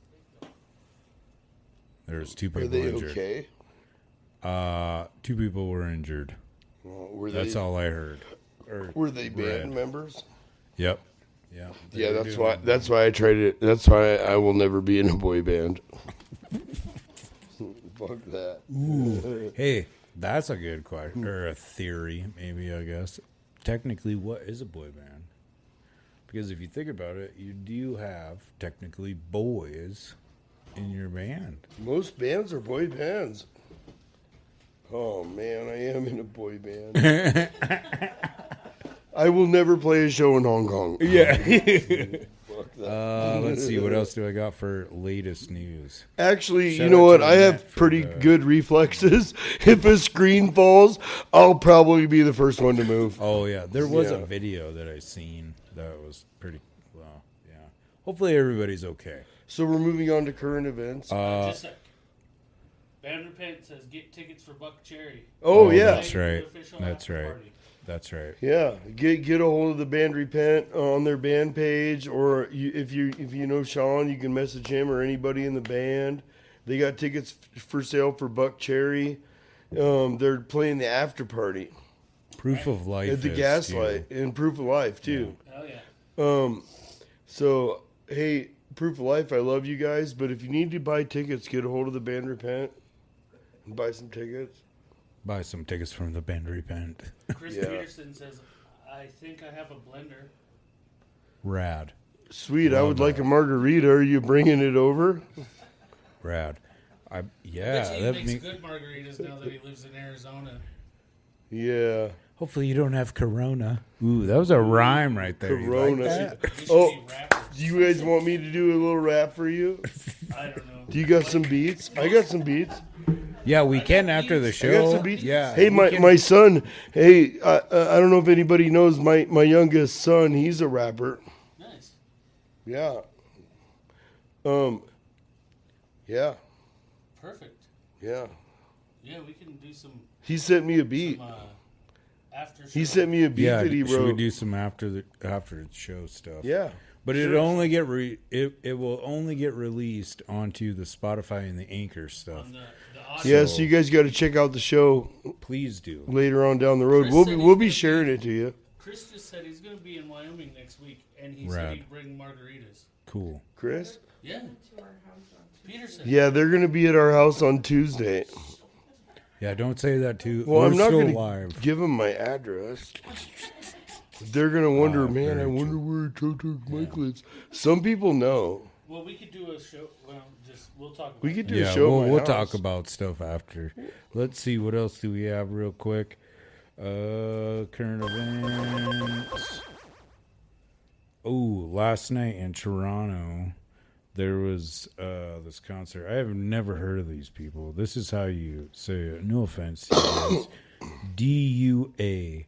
S2: There's 2
S1: Are
S2: people
S1: they
S2: injured.
S1: okay?
S2: 2 people were injured.
S1: Were
S2: That's
S1: they,
S2: all I heard.
S1: Were they band
S2: read.
S1: members?
S2: Yep. Yeah. They
S1: Yeah,
S2: were
S1: that's
S2: doing
S1: why.
S2: it.
S1: That's why I tried it. That's why I will never be in a boy band. Fuck that.
S2: Hey, that's a good question or a theory, maybe. I guess. Technically, what is a boy band? Because if you think about it, you do have technically boys in your band.
S1: Most bands are boy bands. Oh man, I am in a boy band. I will never play a show in Hong Kong.
S2: Yeah.
S1: Fuck that.
S2: Let's see. What else do I got for latest news?
S1: Actually,
S2: Shout
S1: you know
S2: out
S1: what?
S2: to
S1: I
S2: Annette
S1: have
S2: for
S1: pretty
S2: the-
S1: good reflexes. If a screen falls, I'll probably be the first one to move.
S2: Oh yeah, there was a
S1: Yeah.
S2: video that I seen that was pretty well. Yeah. Hopefully everybody's okay.
S1: So we're moving on to current events.
S3: Just a sec. Vanderheiden says get tickets for Buck Cherry.
S1: Oh, yeah.
S2: That's right.
S3: Official
S2: That's
S3: after
S2: right.
S3: party.
S2: That's right.
S1: Yeah, get a hold of the band Repent on their band page, or if you know Sean, you can message him or anybody in the band. They got tickets for sale for Buck Cherry. They're playing the after party
S2: Proof of life
S1: at the
S2: is,
S1: Gaslight and Proof of Life too.
S3: Hell yeah.
S1: So hey, Proof of Life, I love you guys, but if you need to buy tickets, get a hold of the band Repent and buy some tickets.
S2: Buy some tickets from the band Repent.
S3: Chris
S1: Yeah.
S3: Peterson says, I think I have a blender.
S2: Rad.
S1: Sweet, I
S2: Love
S1: would like
S2: that.
S1: a margarita. Are you bringing it over?
S2: Rad.
S3: Bet
S2: Yeah,
S3: you he
S2: that
S3: makes
S2: mean,
S3: good margaritas now that he lives in Arizona.
S1: Yeah.
S2: hopefully you don't have Corona. Ooh, that was a rhyme right there. You like
S1: Corona.
S2: that?
S3: We should
S1: Oh.
S3: be rappers.
S1: Do you guys want me to do a little rap for you?
S3: I don't know.
S1: Do you got some beats? I got some beats.
S2: Yeah, we can after the
S1: I
S2: show.
S1: got some beats.
S2: Yeah.
S1: Hey,
S2: we
S1: my,
S2: can-
S1: my son. Hey, I don't know if anybody knows my youngest son. He's a rapper.
S3: Nice.
S1: Yeah. Yeah.
S3: Perfect.
S1: Yeah.
S3: Yeah, we can do some,
S1: He sent me a beat.
S3: after show.
S1: He sent me a beat
S2: Yeah,
S1: that he
S2: should we
S1: wrote.
S2: do some after the show stuff?
S1: Yeah.
S2: But
S1: Sure.
S2: it only get it will only get released onto the Spotify and the Anchor stuff.
S3: on the audio.
S1: Yeah. So you guys got to check out the show
S2: Please do.
S1: later on down the road.
S3: Chris
S1: We'll
S3: said
S1: be
S3: he's
S1: we'll be
S3: gonna
S1: sharing
S3: be-
S1: it to you.
S3: Chris just said he's going to be in Wyoming next week, and he said
S2: Rad.
S3: he'd bring margaritas.
S2: Cool.
S1: Chris.
S3: Yeah. Peterson.
S1: Yeah, they're gonna be at our house on Tuesday.
S2: Yeah, don't say that too.
S1: Well,
S2: We're
S1: I'm not
S2: still
S1: gonna
S2: live.
S1: give them my address. They're gonna wonder,
S2: Ah,
S1: man.
S2: very
S1: I wonder
S2: true.
S1: where Toto Michael is. Some people know.
S3: Well, we could do a show. Well, we'll talk about
S1: We could
S3: it.
S1: do a
S2: Yeah,
S1: show. at
S2: we'll
S1: my
S2: talk
S1: house.
S2: about stuff after. Let's see what else do we have real quick. Current events. Oh, last night in Toronto, there was this concert. I have never heard of these people. This is how you say it. No offense to you guys.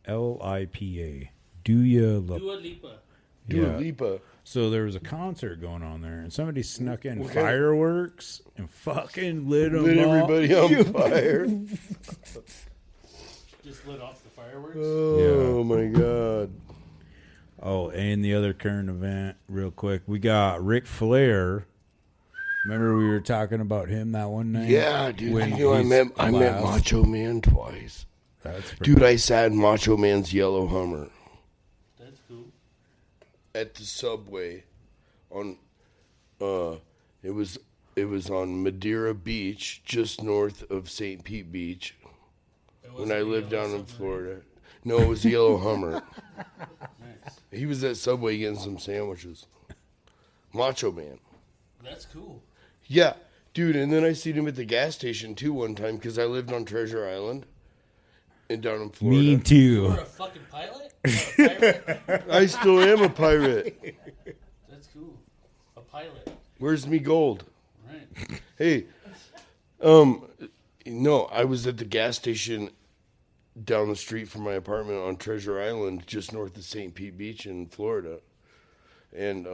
S2: DUALIPA. Dua
S3: Dua Lipa.
S1: Dua
S2: Yeah.
S1: Lipa.
S2: So there was a concert going on there, and somebody snuck in
S1: What kind of-
S2: fireworks and fucking lit them
S1: Lit
S2: up.
S1: everybody on fire.
S3: Just lit off the fireworks.
S1: Oh my god.
S2: Oh, and the other current event, real quick, we got Ric Flair. Remember we were talking about him that one night?
S1: Yeah, dude.
S2: When
S1: You know, I
S2: he's
S1: met
S2: last.
S1: Macho Man twice.
S2: That's pretty
S1: Dude, I sat in Macho Man's yellow Hummer
S3: That's cool.
S1: at the subway on it was on Madeira Beach, just north of St. Pete Beach,
S3: It
S1: when
S3: wasn't
S1: I
S3: a
S1: lived
S3: yellow
S1: down in
S3: submarine.
S1: Florida. No, it was a yellow Hummer.
S3: Nice.
S1: He was at Subway getting some sandwiches. Macho Man.
S3: That's cool.
S1: Yeah, dude, and then I seen him at the gas station too one time because I lived on Treasure Island and down in Florida.
S2: Me
S3: You
S2: too.
S3: were a fucking pilot? Or a pirate?
S1: I still am a pirate.
S3: That's cool. A pilot.
S1: Where's me gold?
S3: Right.
S1: Hey, no, I was at the gas station down the street from my apartment on Treasure Island, just north of St. Pete Beach in Florida, and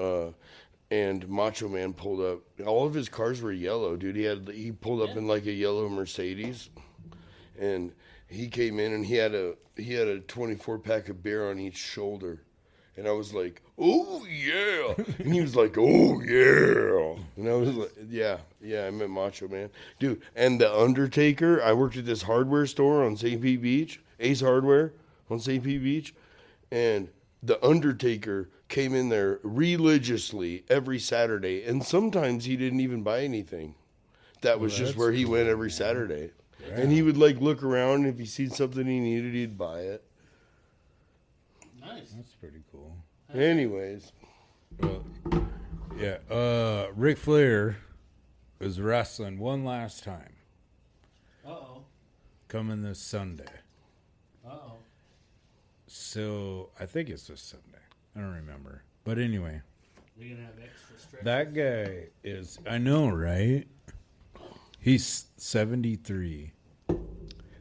S1: Macho Man pulled up. All of his cars were yellow, dude. He pulled up in like a yellow Mercedes, and he came in and he had a 24 pack of beer on each shoulder, And I was like, oh, yeah. And he was like, oh, yeah. And I was like, yeah, I meant Macho Man. Dude, and The Undertaker, I worked at this hardware store on St. Pete Beach, Ace Hardware on St. Pete Beach. And The Undertaker came in there religiously every Saturday. And sometimes he didn't even buy anything. That was just where he went every Saturday. Yeah. And he would like look around. And if he seen something he needed, he'd buy it.
S3: Nice.
S2: That's pretty cool.
S1: Anyways.
S2: Well, yeah. Ric Flair is wrestling one last time.
S3: Uh-oh.
S2: Coming this Sunday.
S3: Uh-oh.
S2: So, I think it's this Sunday. I don't remember. But anyway.
S3: You're going to have extra stretch.
S2: That guy is, I know, right? He's 73.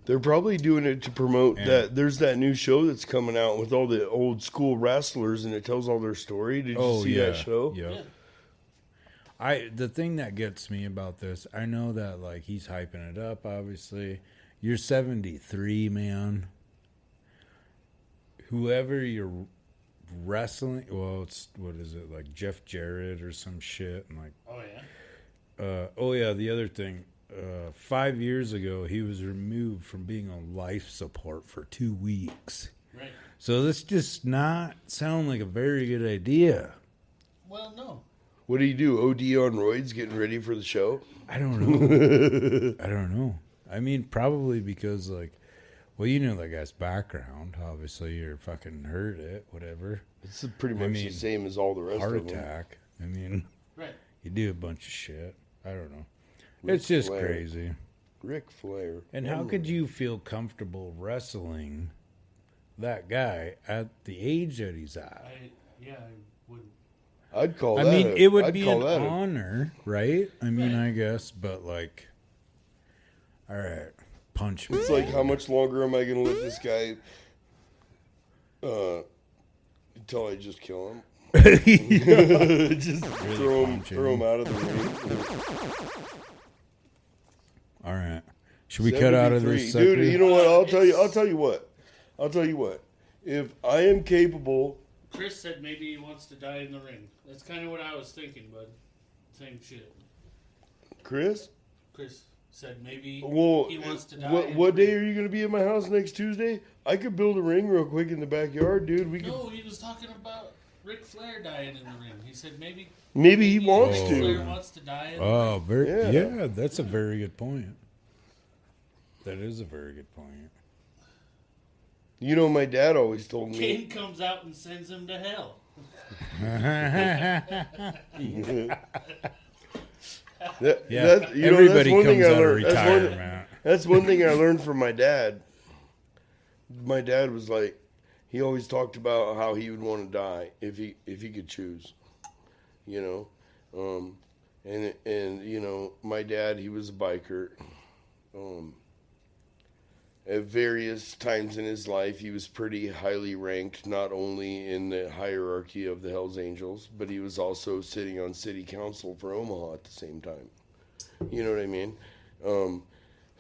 S1: They're probably doing it to promote that. There's that new show that's coming out with all the old school wrestlers, and it tells all their story. Did you see that show?
S2: Yeah. The thing that gets me about this, I know that like he's hyping it up. Obviously, you're 73, man. Whoever you're wrestling, well, it's what is it like Jeff Jarrett or some shit, and like.
S3: Oh yeah.
S2: The other thing. 5 years ago, he was removed from being on life support for 2 weeks.
S3: Right.
S2: So this does not sound like a very good idea.
S3: Well, no.
S1: What do you do? OD on roids, getting ready for the show?
S2: I don't know. I don't know. I mean, probably because, like, well, you know that guy's background. Obviously, you're fucking heard it, whatever.
S1: It's pretty much the same as all the rest of them.
S2: Heart attack. I mean,
S3: right.
S2: You do a bunch of shit. I don't know. It's just crazy.
S1: Ric Flair.
S2: And how could you feel comfortable wrestling that guy at the age that he's at?
S3: I wouldn't.
S1: I'd call
S2: that.
S1: I
S2: mean, it would be an honor, right? I mean, I guess, but like, all right, punch me.
S1: It's like, how much longer am I going to let this guy until I just kill him? Just throw him out of the ring.
S2: All right. Should we cut out of this sucker?
S1: Dude, you know what? I'll tell you what. If I am capable...
S3: Chris said maybe he wants to die in the ring. That's kind of what I was thinking, bud. Same shit.
S1: Chris
S3: said maybe he wants to die.
S1: What day are you going to be at my house next Tuesday? I could build a ring real quick in the backyard, dude.
S3: He was talking about Ric Flair dying in the ring. He said maybe
S1: he wants to.
S3: Ric Flair wants to die in the ring.
S2: Yeah, that's a very good point. That is a very good point.
S1: You know, my dad always told me.
S3: Kane comes out and sends him to hell.
S2: Everybody comes out of retirement.
S1: That's one thing I learned from my dad. My dad was like, he always talked about how he would want to die if he could choose, you know, and you know, my dad, he was a biker. At various times in his life, he was pretty highly ranked, not only in the hierarchy of the Hells Angels, but he was also sitting on city council for Omaha at the same time. You know what I mean?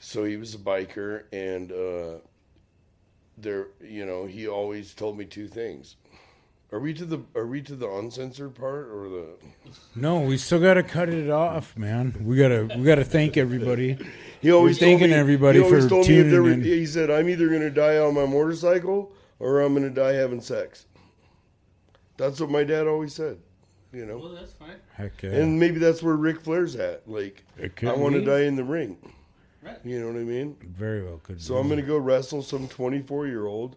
S1: So he was a biker, and he always told me two things. Are we to the uncensored part or the?
S2: No, we still got to cut it off, man. We gotta thank everybody.
S1: He always
S2: thanking everybody for tuning in.
S1: He said, "I'm either gonna die on my motorcycle or I'm gonna die having sex." That's what my dad always said. You know.
S3: Well, that's fine.
S2: Heck yeah.
S1: And maybe that's where Ric Flair's at. Like, I want to die in the ring.
S3: Right.
S1: You know what I mean?
S2: Very well could.
S1: So I'm gonna go wrestle some 24-year-old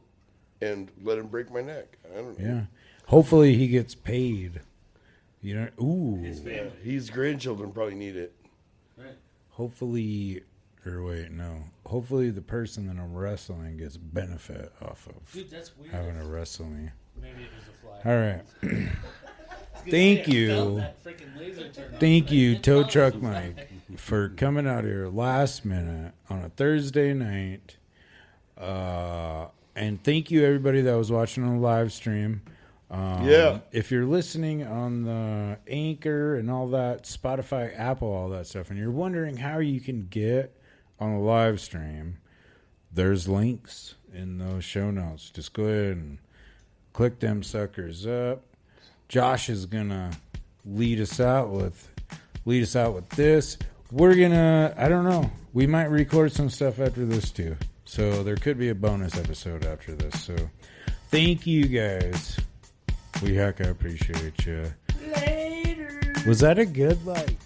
S1: and let him break my neck. I don't know.
S2: Yeah. Hopefully he gets paid. You know. Ooh.
S3: His family.
S1: His grandchildren probably need it.
S3: Right.
S2: Hopefully the person that I'm wrestling gets benefit off of
S3: that's weird.
S2: having to wrestle me.
S3: Maybe it was a fly.
S2: All right. Thank you. Thank you, Tow Truck Mike, for coming out here last minute on a Thursday night. And thank you, everybody that was watching on the live stream. If you're listening on the Anchor and all that, Spotify, Apple, all that stuff, and you're wondering how you can get on the live stream, there's links in those show notes. Just go ahead and click them suckers up. Josh is gonna lead us out with this. We're gonna, I don't know, we might record some stuff after this too. So there could be a bonus episode after this. So thank you guys. We heck I appreciate you. Later. Was that a good like?